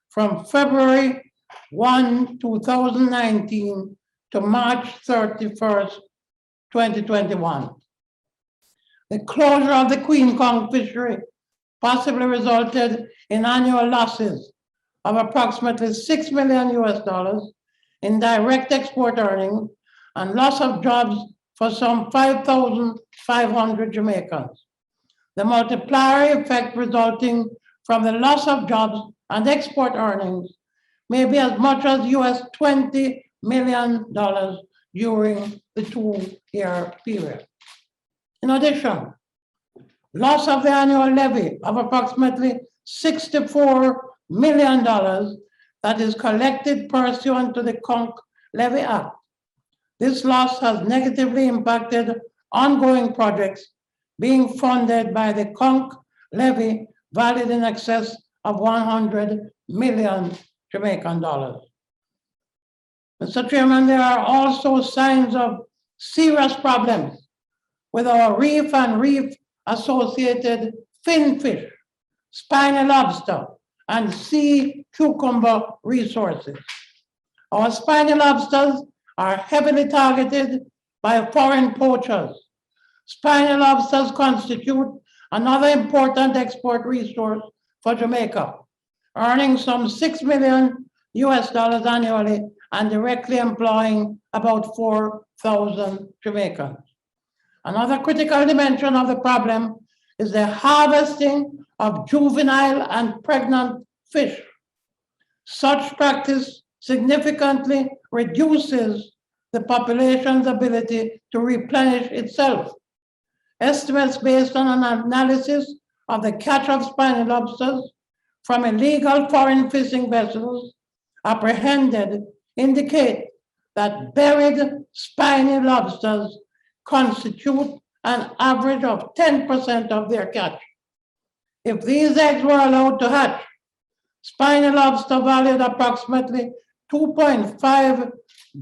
from February 1, 2019 to March 31st, 2021. The closure of the queen conch fishery possibly resulted in annual losses of approximately $6 million in direct export earnings and loss of jobs for some 5,500 Jamaicans. The multiplier effect resulting from the loss of jobs and export earnings may be as much as $20 million during the 2-year period. In addition, loss of the annual levy of approximately $64 million that is collected pursuant to the Conch Levy Act. This loss has negatively impacted ongoing projects being funded by the Conch Levy, valued in excess of 100 million Jamaican dollars. Mr. Chairman, there are also signs of serious problems with our reef and reef-associated finfish, spiny lobster, and sea cucumber resources. Our spiny lobsters are heavily targeted by foreign poachers. Spiny lobsters constitute another important export resource for Jamaica, earning some $6 million annually and directly employing about 4,000 Jamaicans. Another critical dimension of the problem is the harvesting of juvenile and pregnant fish. Such practice significantly reduces the population's ability to replenish itself. Estimates based on an analysis of the catch of spiny lobsters from illegal foreign fishing vessels apprehended indicate that buried spiny lobsters constitute an average of 10% of their catch. If these eggs were allowed to hatch, spiny lobster valued approximately $2.5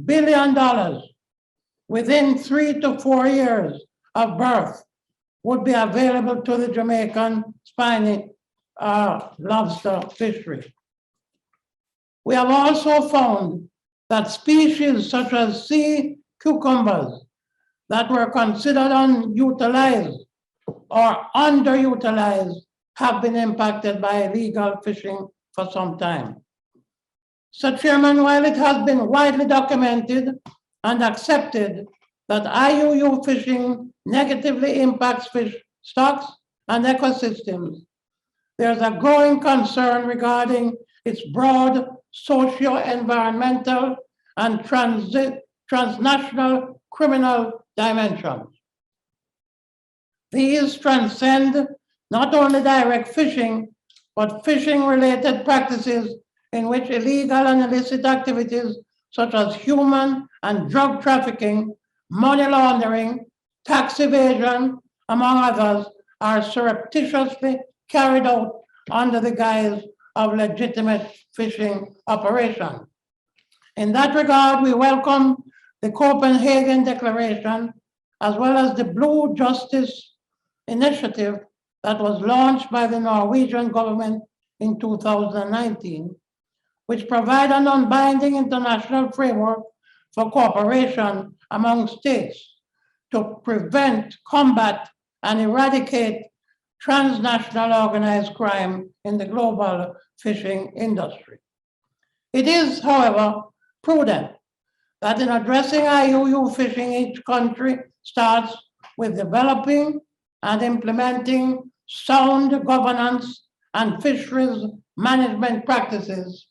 billion within 3 to 4 years of birth would be available to the Jamaican spiny lobster fishery. We have also found that species such as sea cucumbers that were considered unutilized or underutilized have been impacted by illegal fishing for some time. So, Chairman, while it has been widely documented and accepted that IUU fishing negatively impacts fish stocks and ecosystems, there's a growing concern regarding its broad socio-environmental and transnational criminal dimensions. These transcend not only direct fishing, but fishing-related practices in which illegal and illicit activities such as human and drug trafficking, money laundering, tax evasion, among others, are surreptitiously carried out under the guise of legitimate fishing operations. In that regard, we welcome the Copenhagen Declaration, as well as the Blue Justice Initiative that was launched by the Norwegian government in 2019, which provide a non-binding international framework for cooperation among states to prevent, combat, and eradicate transnational organized crime in the global fishing industry. It is, however, prudent that in addressing IUU fishing, each country starts with developing and implementing sound governance and fisheries management practices,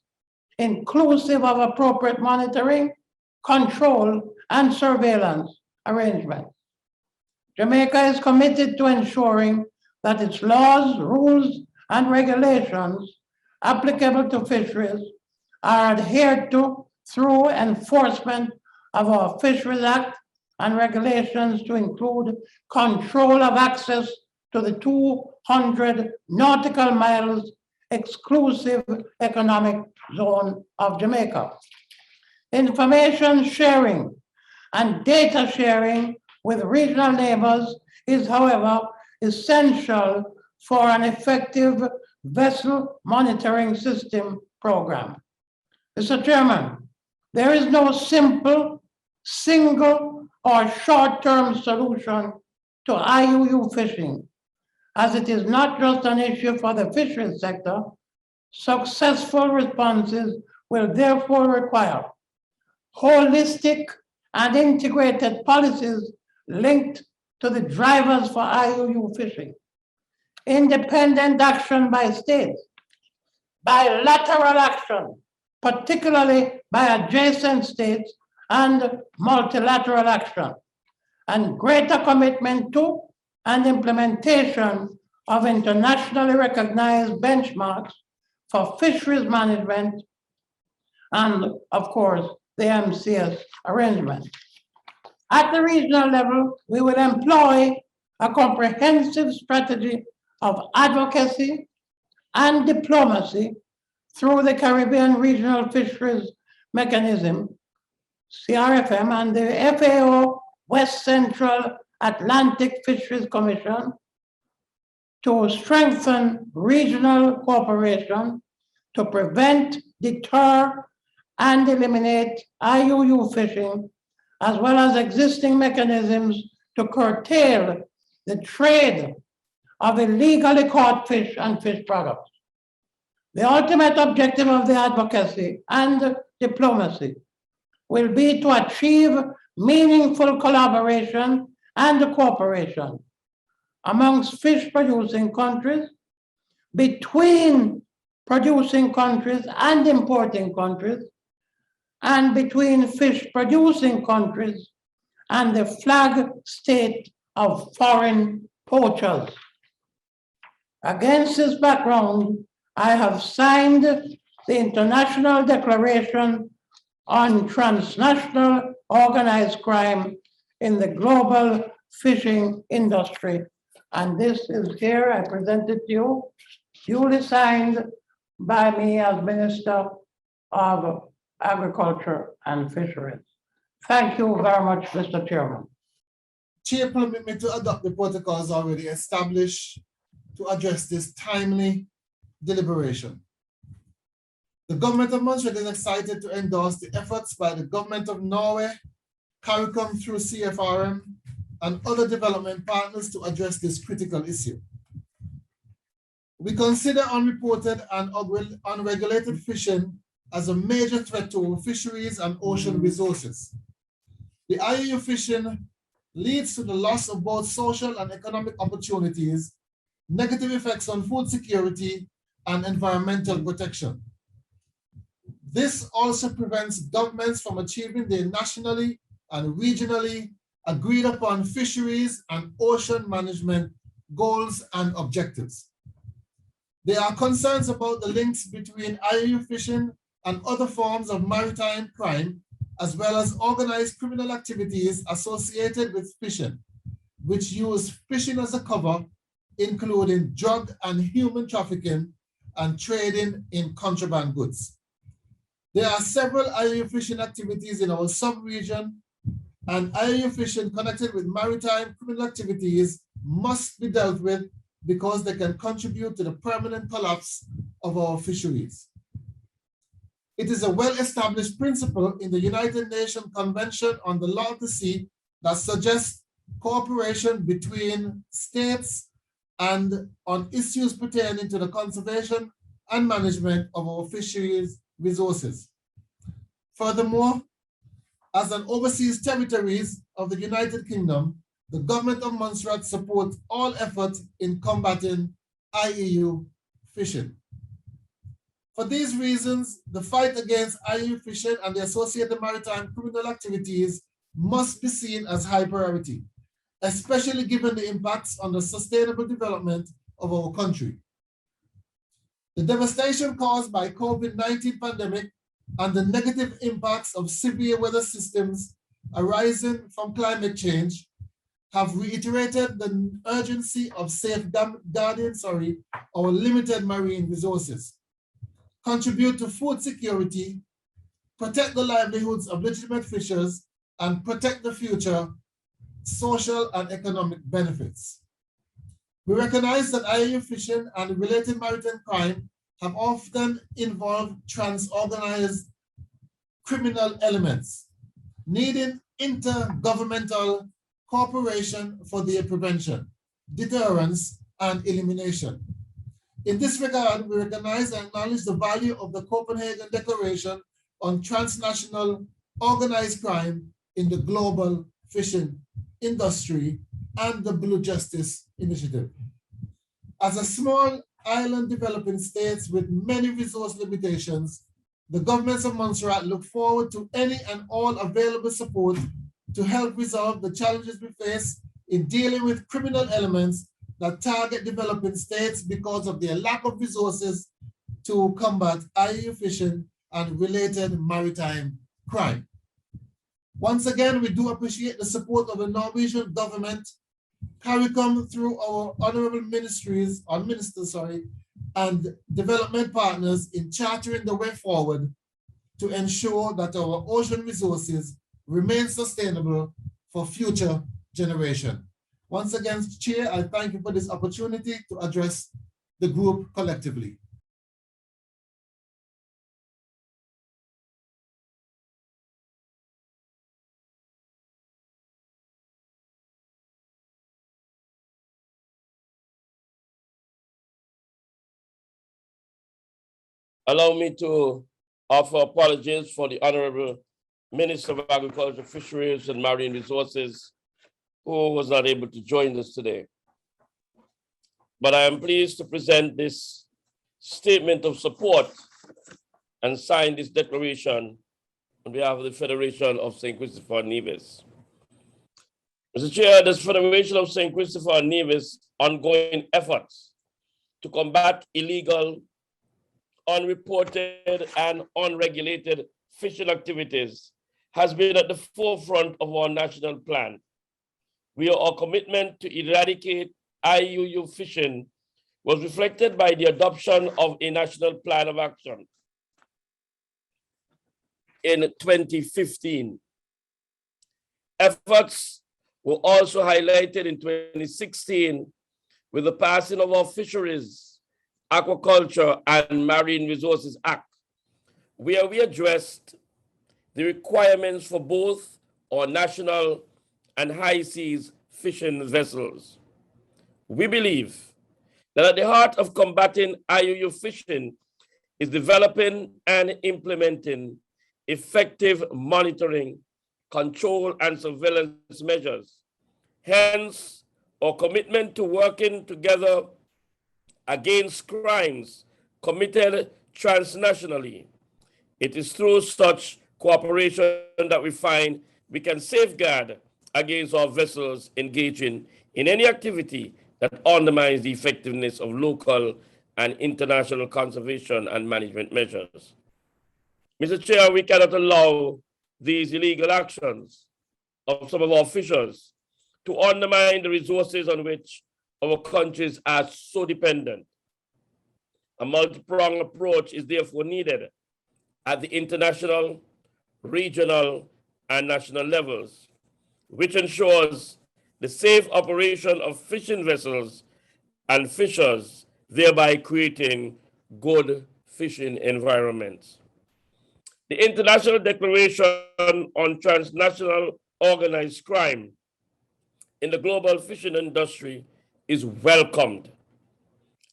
inclusive of appropriate monitoring, control, and surveillance arrangements. Jamaica is committed to ensuring that its laws, rules, and regulations applicable to fisheries are adhered to through enforcement of our Fisheries Act and regulations to include control of access to the 200 nautical miles exclusive economic zone of Jamaica. Information sharing and data sharing with regional neighbors is, however, essential for an effective vessel monitoring system program. Mr. Chairman, there is no simple, single, or short-term solution to IUU fishing, as it is not just an issue for the fisheries sector. Successful responses will therefore require holistic and integrated policies linked to the drivers for IUU fishing, independent action by states, bilateral action, particularly by adjacent states, and multilateral action, and greater commitment to and implementation of internationally recognized benchmarks for fisheries management and, of course, the MCS arrangement. At the regional level, we will employ a comprehensive strategy of advocacy and diplomacy through the Caribbean Regional Fisheries Mechanism, CRFM, and the FAO West Central Atlantic Fisheries Commission to strengthen regional cooperation to prevent, deter, and eliminate IUU fishing, as well as existing mechanisms to curtail the trade of illegally caught fish and fish products. The ultimate objective of the advocacy and diplomacy will be to achieve meaningful collaboration and cooperation amongst fish-producing countries, between producing countries and importing countries, and between fish-producing countries and the flag state of foreign poachers. Against this background, I have signed the International Declaration on transnational organized crime in the global fishing industry. And this is here, I present it to you, duly signed by me as Minister of Agriculture and Fisheries. Thank you very much, Mr. Chairman. Chair, permit me to adopt the protocols already established to address this timely deliberation. The government of Montreal is excited to endorse the efforts by the government of Norway, Caricom through CFRM, and other development partners to address this critical issue. We consider unreported and unregulated fishing as a major threat to our fisheries and ocean resources. The IUU fishing leads to the loss of both social and economic opportunities, negative effects on food security, and environmental protection. This also prevents governments from achieving their nationally and regionally agreed upon fisheries and ocean management goals and objectives. There are concerns about the links between IUU fishing and other forms of maritime crime, as well as organized criminal activities associated with fishing, which use fishing as a cover, including drug and human trafficking and trading in contraband goods. There are several IUU fishing activities in our sub-region, and IUU fishing connected with maritime criminal activities must be dealt with because they can contribute to the permanent collapse of our fisheries. It is a well-established principle in the United Nations Convention on the Law of the Sea that suggests cooperation between states and on issues pertaining to the conservation and management of our fisheries resources. Furthermore, as an overseas territories of the United Kingdom, the government of Montserrat supports all efforts in combating IUU fishing. For these reasons, the fight against IUU fishing and the associated maritime criminal activities must be seen as high priority, especially given the impacts on the sustainable development of our country. The devastation caused by COVID-19 pandemic and the negative impacts of severe weather systems arising from climate change have reiterated the urgency of safeguarding our limited marine resources, contribute to food security, protect the livelihoods of legitimate fishers, and protect the future social and economic benefits. We recognize that IUU fishing and related maritime crime have often involved transorganized criminal elements, needing intergovernmental cooperation for their prevention, deterrence, and elimination. In this regard, we recognize and acknowledge the value of the Copenhagen Declaration on transnational organized crime in the global fishing industry and the Blue Justice Initiative. As a small island developing states with many resource limitations, the governments of Montserrat look forward to any and all available support to help resolve the challenges we face in dealing with criminal elements that target developing states because of their lack of resources to combat IUU fishing and related maritime crime. Once again, we do appreciate the support of the Norwegian government, Caricom through our honorable ministers, and development partners in chartering the way forward to ensure that our ocean resources remain sustainable for future generations. Once again, Chair, I thank you for this opportunity to address the group collectively. Allow me to offer apologies for the Honorable Minister of Agriculture, Fisheries and Marine Resources, who was not able to join us today. But I am pleased to present this statement of support and sign this declaration on behalf of the Federation of St. Christopher and Nevis. Mr. Chair, the Federation of St. Christopher and Nevis' ongoing efforts to combat illegal, unreported, and unregulated fishing activities has been at the forefront of our national plan. Our commitment to eradicate IUU fishing was reflected by the adoption of a national plan of action in 2015. Efforts were also highlighted in 2016 with the passing of our Fisheries, Aquaculture, and Marine Resources Act, where we addressed the requirements for both our national and high seas fishing vessels. We believe that at the heart of combating IUU fishing is developing and implementing effective monitoring, control, and surveillance measures. Hence, our commitment to working together against crimes committed transnationally. It is through such cooperation that we find we can safeguard against our vessels engaging in any activity that undermines the effectiveness of local and international conservation and management measures. Mr. Chair, we cannot allow these illegal actions of some of our fishers to undermine the resources on which our countries are so dependent. A multi-pronged approach is therefore needed at the international, regional, and national levels, which ensures the safe operation of fishing vessels and fishers, thereby creating good fishing environments. The International Declaration on Transnational Organized Crime in the global fishing industry is welcomed,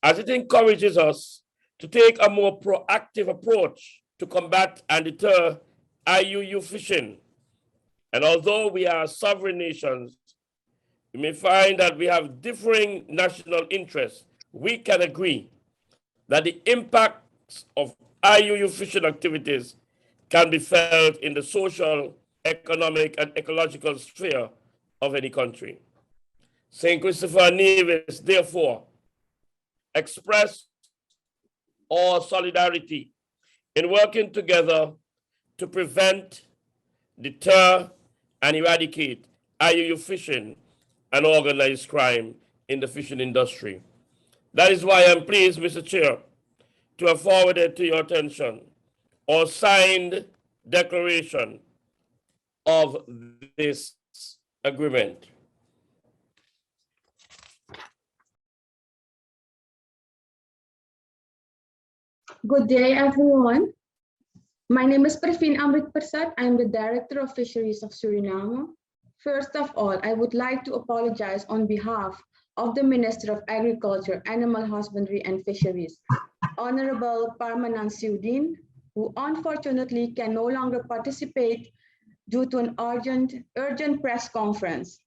as it encourages us to take a more proactive approach to combat and deter IUU fishing. And although we are sovereign nations, we may find that we have differing national interests. We can agree that the impacts of IUU fishing activities can be felt in the social, economic, and ecological sphere of any country. St. Christopher Nevis, therefore, expressed our solidarity in working together to prevent, deter, and eradicate IUU fishing and organized crime in the fishing industry. That is why I'm pleased, Mr. Chair, to have forwarded to your attention our signed declaration of this agreement. Good day, everyone. My name is Praveen Amrit Prasad. I'm the Director of Fisheries of Suriname. First of all, I would like to apologize on behalf of the Minister of Agriculture, Animal Husbandry and Fisheries, Honorable Parmanan Siudin, who unfortunately can no longer participate due to an urgent press conference.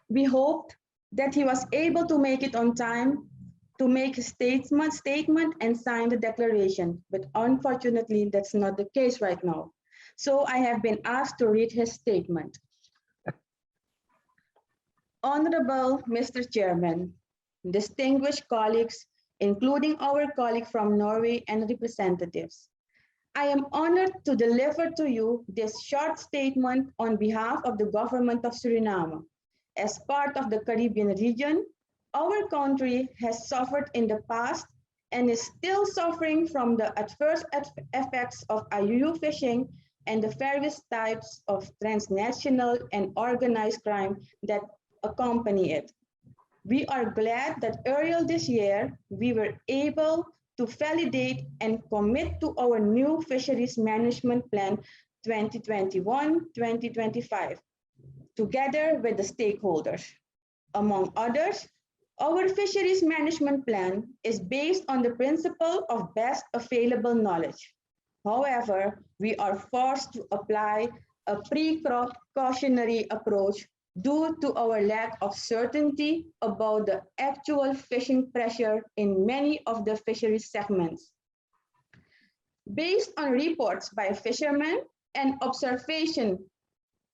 We hoped that he was able to make it on time to make a statement and sign the declaration, but unfortunately that's not the case right now. So I have been asked to read his statement. Honorable Mr. Chairman, distinguished colleagues, including our colleague from Norway and representatives, I am honored to deliver to you this short statement on behalf of the government of Suriname. As part of the Caribbean region, our country has suffered in the past and is still suffering from the adverse effects of IUU fishing and the various types of transnational and organized crime that accompany it. We are glad that earlier this year, we were able to validate and commit to our new Fisheries Management Plan 2021-2025, together with the stakeholders. Among others, our Fisheries Management Plan is based on the principle of best available knowledge. However, we are forced to apply a precautionary approach due to our lack of certainty about the actual fishing pressure in many of the fisheries segments. Based on reports by fishermen and observation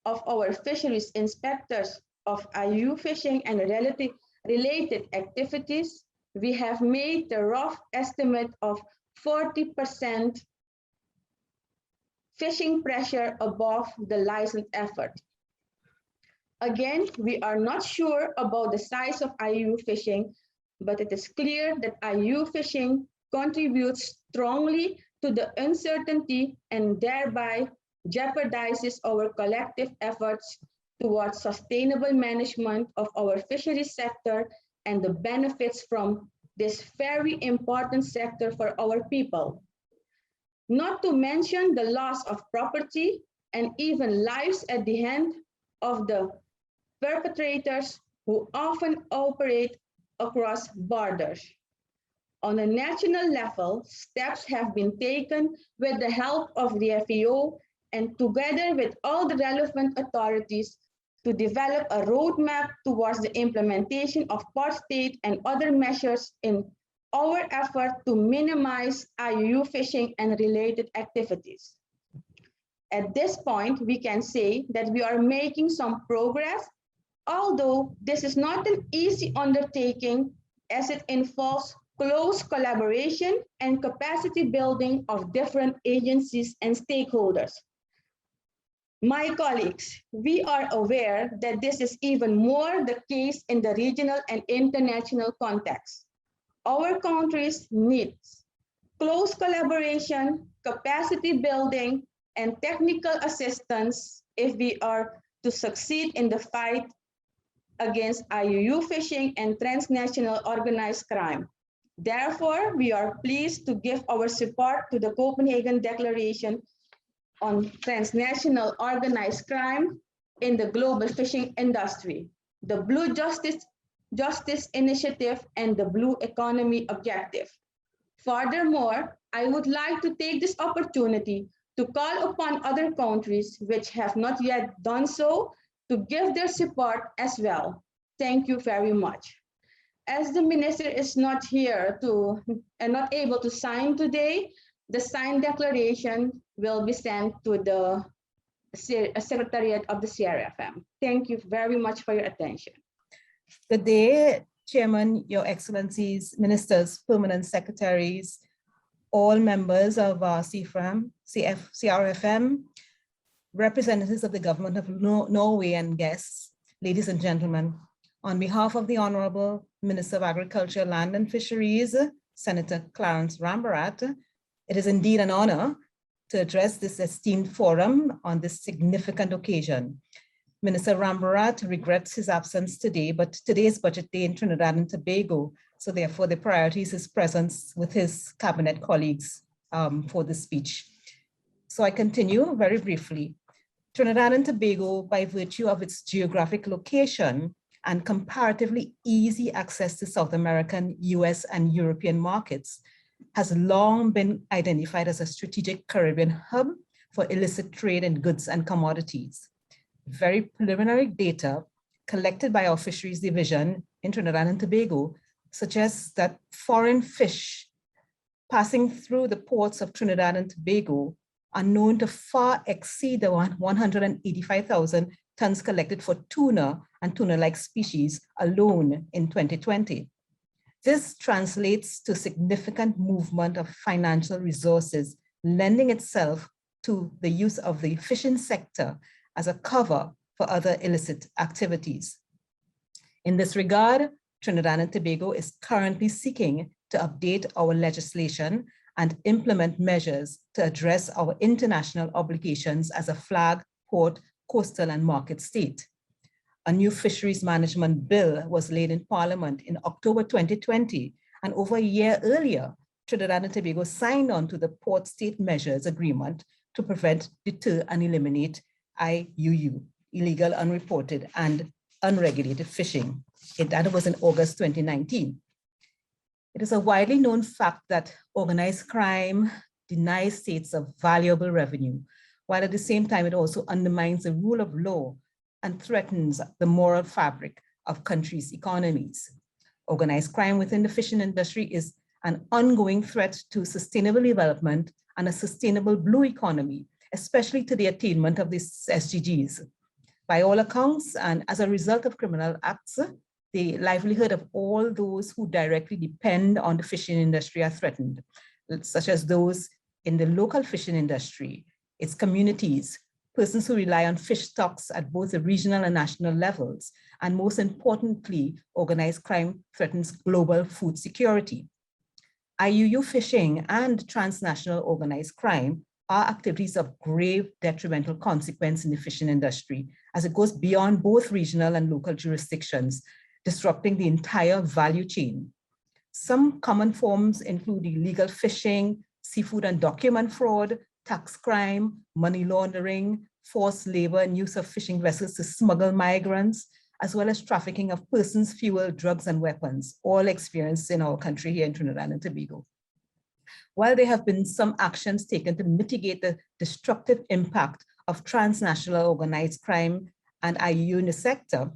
of our fisheries inspectors of IUU fishing and related activities, we have made the rough estimate of 40% fishing pressure above the licensed effort. Again, we are not sure about the size of IUU fishing, but it is clear that IUU fishing contributes strongly to the uncertainty and thereby jeopardizes our collective efforts towards sustainable management of our fisheries sector and the benefits from this very important sector for our people. Not to mention the loss of property and even lives at the hand of the perpetrators who often operate across borders. On a national level, steps have been taken with the help of the FAO and together with all the relevant authorities to develop a roadmap towards the implementation of port state and other measures in our effort to minimize IUU fishing and related activities. At this point, we can say that we are making some progress, although this is not an easy undertaking as it involves close collaboration and capacity building of different agencies and stakeholders. My colleagues, we are aware that this is even more the case in the regional and international context. Our countries need close collaboration, capacity building, and technical assistance if we are to succeed in the fight against IUU fishing and transnational organized crime. Therefore, we are pleased to give our support to the Copenhagen Declaration on transnational organized crime in the global fishing industry, the Blue Justice Initiative, and the Blue Economy Objective. Furthermore, I would like to take this opportunity to call upon other countries which have not yet done so to give their support as well. Thank you very much. As the minister is not here and not able to sign today, the signed declaration will be sent to the Secretariat of the CRFM. Thank you very much for your attention. Good day, Chairman, Your Excellencies, Ministers, Permanent Secretaries, all members of CRFM, representatives of the government of Norway and guests, ladies and gentlemen. On behalf of the Honorable Minister of Agriculture, Land and Fisheries, Senator Clarence Rambarat, it is indeed an honor to address this esteemed forum on this significant occasion. Minister Rambarat regrets his absence today, but today is budget day in Trinidad and Tobago, so therefore the priority is his presence with his cabinet colleagues for the speech. So I continue very briefly. Trinidad and Tobago, by virtue of its geographic location and comparatively easy access to South American, US, and European markets, has long been identified as a strategic Caribbean hub for illicit trade in goods and commodities. Very preliminary data collected by our Fisheries Division in Trinidad and Tobago suggests that foreign fish passing through the ports of Trinidad and Tobago are known to far exceed the 185,000 tons collected for tuna and tuna-like species alone in 2020. This translates to significant movement of financial resources, lending itself to the use of the fishing sector as a cover for other illicit activities. In this regard, Trinidad and Tobago is currently seeking to update our legislation and implement measures to address our international obligations as a flag, port, coastal, and market state. A new fisheries management bill was laid in Parliament in October 2020, and over a year earlier, Trinidad and Tobago signed on to the Port State Measures Agreement to prevent, deter, and eliminate IUU, illegal, unreported, and unregulated fishing. That was in August 2019. It is a widely known fact that organized crime denies states of valuable revenue, while at the same time it also undermines the rule of law and threatens the moral fabric of countries' economies. Organized crime within the fishing industry is an ongoing threat to sustainable development and a sustainable blue economy, especially to the attainment of these SDGs. By all accounts, and as a result of criminal acts, the livelihood of all those who directly depend on the fishing industry are threatened, such as those in the local fishing industry, its communities, persons who rely on fish stocks at both the regional and national levels, and most importantly, organized crime threatens global food security. IUU fishing and transnational organized crime are activities of grave detrimental consequence in the fishing industry, as it goes beyond both regional and local jurisdictions, disrupting the entire value chain. Some common forms include illegal fishing, seafood and document fraud, tax crime, money laundering, forced labor and use of fishing vessels to smuggle migrants, as well as trafficking of persons, fuel, drugs, and weapons, all experienced in our country here in Trinidad and Tobago. While there have been some actions taken to mitigate the destructive impact of transnational organized crime and IUU in the sector,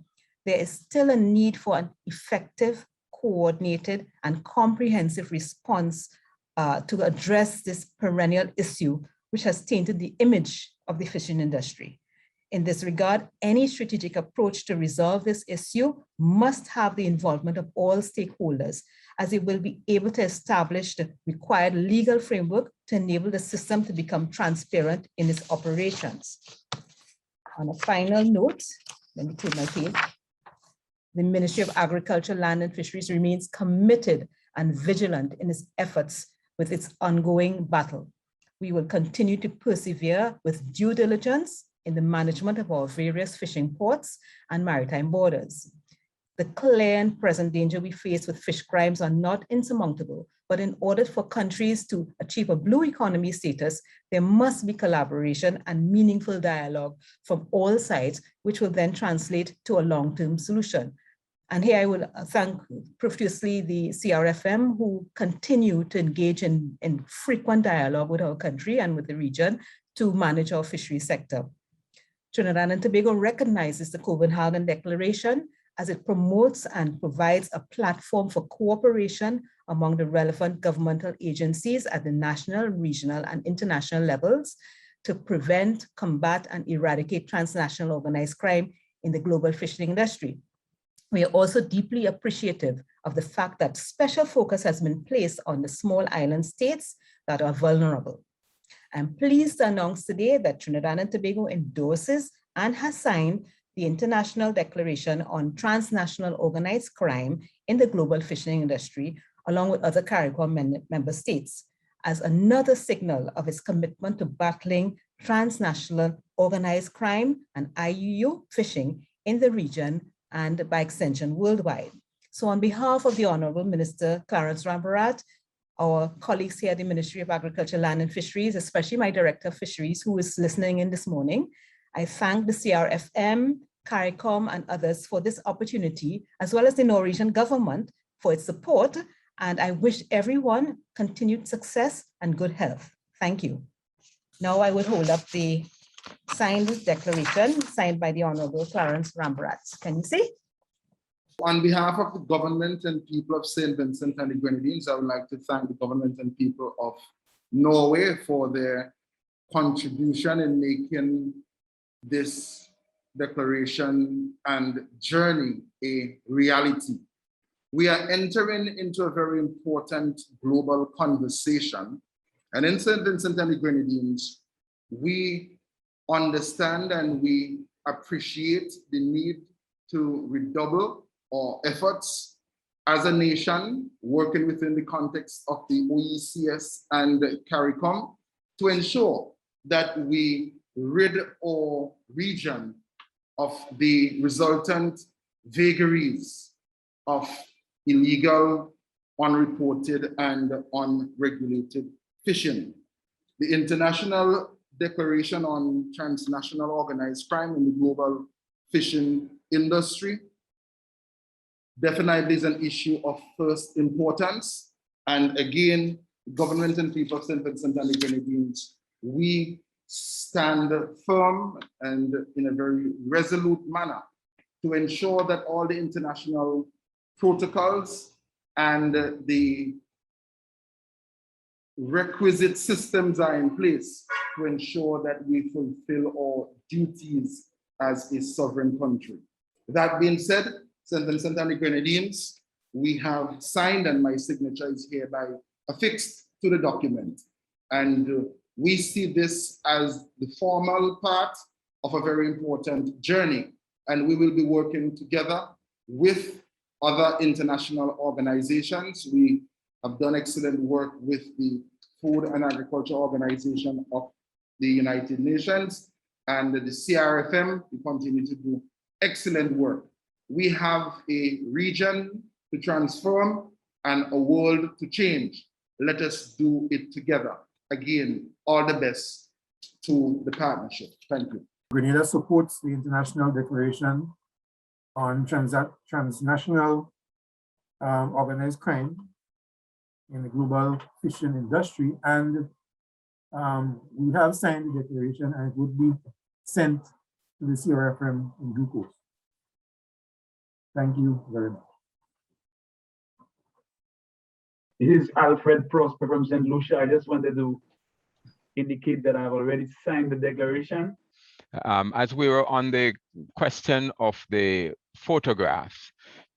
there is still a need for an effective, coordinated, and comprehensive response to address this perennial issue, which has tainted the image of the fishing industry. In this regard, any strategic approach to resolve this issue must have the involvement of all stakeholders, as it will be able to establish the required legal framework to enable the system to become transparent in its operations. On a final note, let me turn my page. The Ministry of Agriculture, Land and Fisheries remains committed and vigilant in its efforts with its ongoing battle. We will continue to persevere with due diligence in the management of our various fishing ports and maritime borders. The clear and present danger we face with fish crimes are not insurmountable, but in order for countries to achieve a blue economy status, there must be collaboration and meaningful dialogue from all sides, which will then translate to a long-term solution. And here I will thank profusely the CRFM, who continue to engage in frequent dialogue with our country and with the region to manage our fishery sector. Trinidad and Tobago recognizes the Copenhagen Declaration as it promotes and provides a platform for cooperation among the relevant governmental agencies at the national, regional, and international levels to prevent, combat, and eradicate transnational organized crime in the global fishing industry. We are also deeply appreciative of the fact that special focus has been placed on the small island states that are vulnerable. I'm pleased to announce today that Trinidad and Tobago endorses and has signed the International Declaration on Transnational Organized Crime in the Global Fishing Industry, along with other Caricom member states, as another signal of its commitment to battling transnational organized crime and IUU fishing in the region and by extension worldwide. So on behalf of the Honorable Minister Clarence Rambarat, our colleagues here at the Ministry of Agriculture, Land and Fisheries, especially my Director of Fisheries who is listening in this morning, I thank the CRFM, Caricom, and others for this opportunity, as well as the Norwegian government for its support, and I wish everyone continued success and good health. Thank you. Now I will hold up the signed declaration signed by the Honorable Clarence Rambarat. Can you see? On behalf of the government and people of St. Vincent and the Grenadines, I would like to thank the government and people of Norway for their contribution in making this declaration and journey a reality. We are entering into a very important global conversation, and in St. Vincent and the Grenadines, we understand and we appreciate the need to redouble our efforts as a nation, working within the context of the OECS and Caricom, to ensure that we rid our region of the resultant vagaries of illegal, unreported, and unregulated fishing. The International Declaration on Transnational Organized Crime in the Global Fishing Industry definitely is an issue of first importance. And again, government and people of St. Vincent and the Grenadines, we stand firm and in a very resolute manner to ensure that all the international protocols and the requisite systems are in place to ensure that we fulfill our duties as a sovereign country. That being said, St. Vincent and the Grenadines, we have signed, and my signature is hereby affixed to the document. And We see this as the formal part of a very important journey, and we will be working together with other international organizations. We have done excellent work with the Food and Agriculture Organization of the United Nations and the CRFM. We continue to do excellent work. We have a region to transform and a world to change. Let us do it together. Again, all the best to the partnership. Thank you. Grenada supports the International Declaration on Transnational Organized Crime in the global fishing industry, and we have signed the declaration, and it would be sent to the CRFM in due course. Thank you very much. This is Alfred Prosper from St. Lucia. I just wanted to indicate that I've already signed the declaration. As we were on the question of the photographs,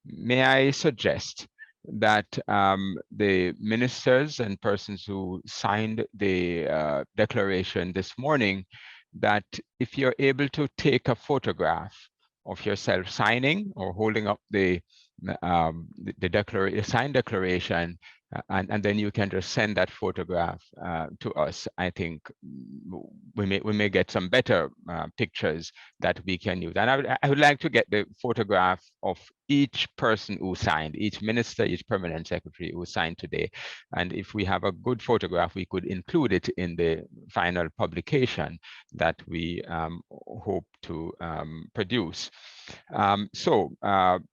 may I suggest that the ministers and persons who signed the declaration this morning, that if you're able to take a photograph of yourself signing or holding up the signed declaration, and then you can just send that photograph to us. I think we may get some better pictures that we can use. And I would like to get the photograph of each person who signed, each minister, each permanent secretary who signed today. And if we have a good photograph, we could include it in the final publication that we hope to produce. So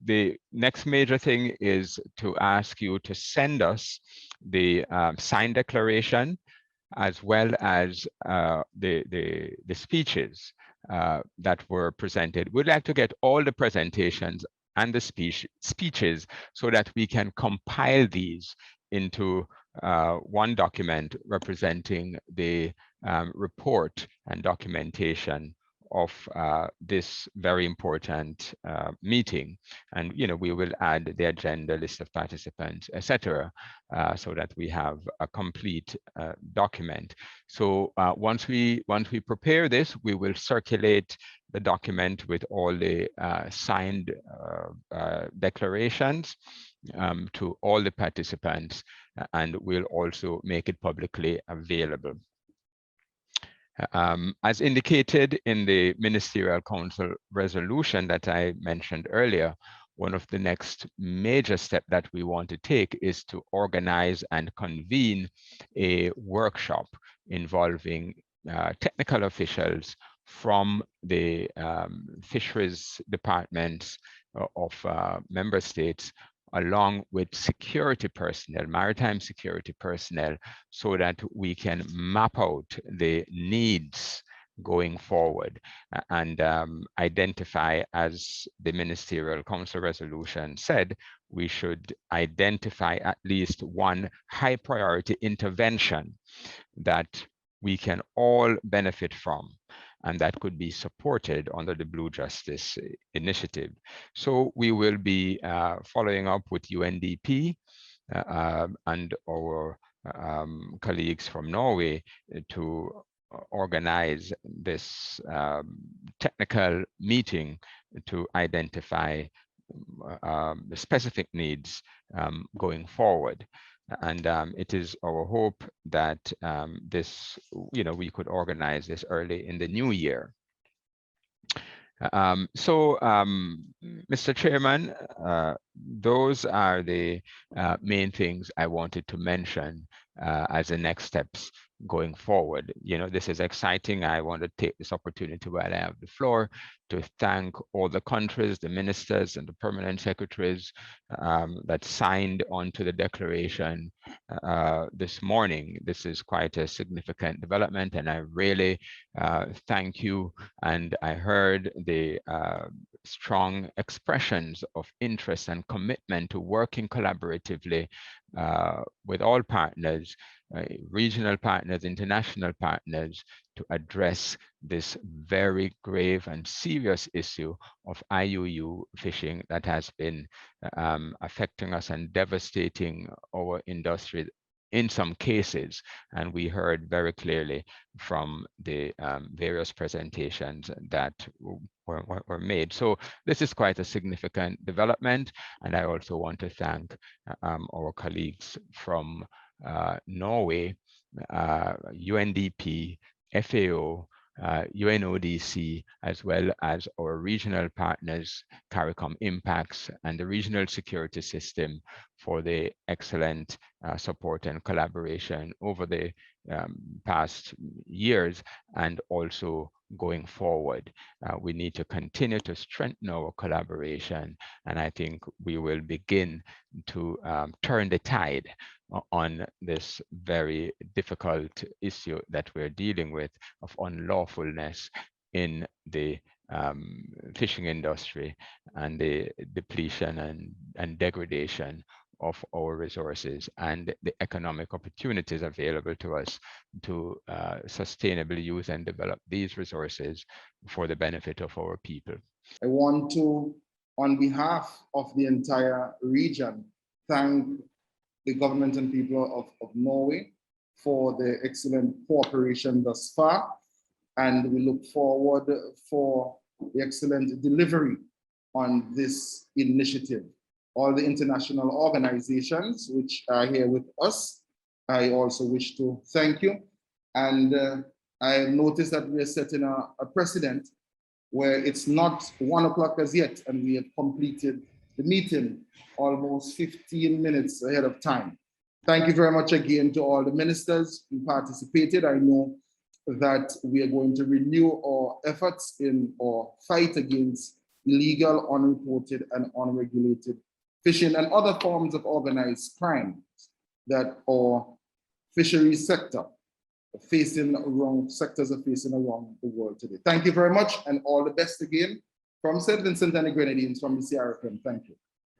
the next major thing is to ask you to send us the signed declaration, as well as the speeches that were presented. We'd like to get all the presentations and the speeches so that we can compile these into one document representing the report and documentation of this very important meeting. And we will add the agenda, list of participants, etc., so that we have a complete document. So once we prepare this, we will circulate the document with all the signed declarations to all the participants, and we'll also make it publicly available. As indicated in the Ministerial Council resolution that I mentioned earlier, one of the next major steps that we want to take is to organize and convene a workshop involving technical officials from the fisheries departments of member states, along with security personnel, maritime security personnel, so that we can map out the needs going forward and identify, as the Ministerial Council resolution said, we should identify at least one high priority intervention that we can all benefit from, and that could be supported under the Blue Justice Initiative. So we will be following up with UNDP and our colleagues from Norway to organize this technical meeting to identify the specific needs going forward. And it is our hope that this, we could organize this early in the new year. Mr. Chairman, those are the main things I wanted to mention as the next steps going forward. This is exciting. I want to take this opportunity while I have the floor to thank all the countries, the ministers and the permanent secretaries that signed onto the declaration this morning. This is quite a significant development, and I really thank you. And I heard the strong expressions of interest and commitment to working collaboratively with all partners, regional partners, international partners, to address this very grave and serious issue of IUU fishing that has been affecting us and devastating our industry in some cases, and we heard very clearly from the various presentations that were made. So this is quite a significant development, and I also want to thank our colleagues from Norway, UNDP, FAO, UNODC, as well as our regional partners, Caricom Impacts and the Regional Security System, for the excellent support and collaboration over the past years and also going forward. We need to continue to strengthen our collaboration, and I think we will begin to turn the tide on this very difficult issue that we're dealing with of unlawfulness in the fishing industry and the depletion and degradation of our resources and the economic opportunities available to us to sustainably use and develop these resources for the benefit of our people. I want to, on behalf of the entire region, thank the government and people of Norway for the excellent cooperation thus far. And we look forward for the excellent delivery on this initiative. All the international organizations which are here with us, I also wish to thank you. And I noticed that we are setting a precedent where it's not 1 o'clock as yet, and we have completed the meeting almost 15 minutes ahead of time. Thank you very much again to all the ministers who participated. I know that we are going to renew our efforts in our fight against illegal, unreported, and unregulated fishing and other forms of organized crime that our fisheries sector sectors are facing around the world today. Thank you very much, and all the best again from St. Vincent and the Grenadines from the CRFM. Thank you.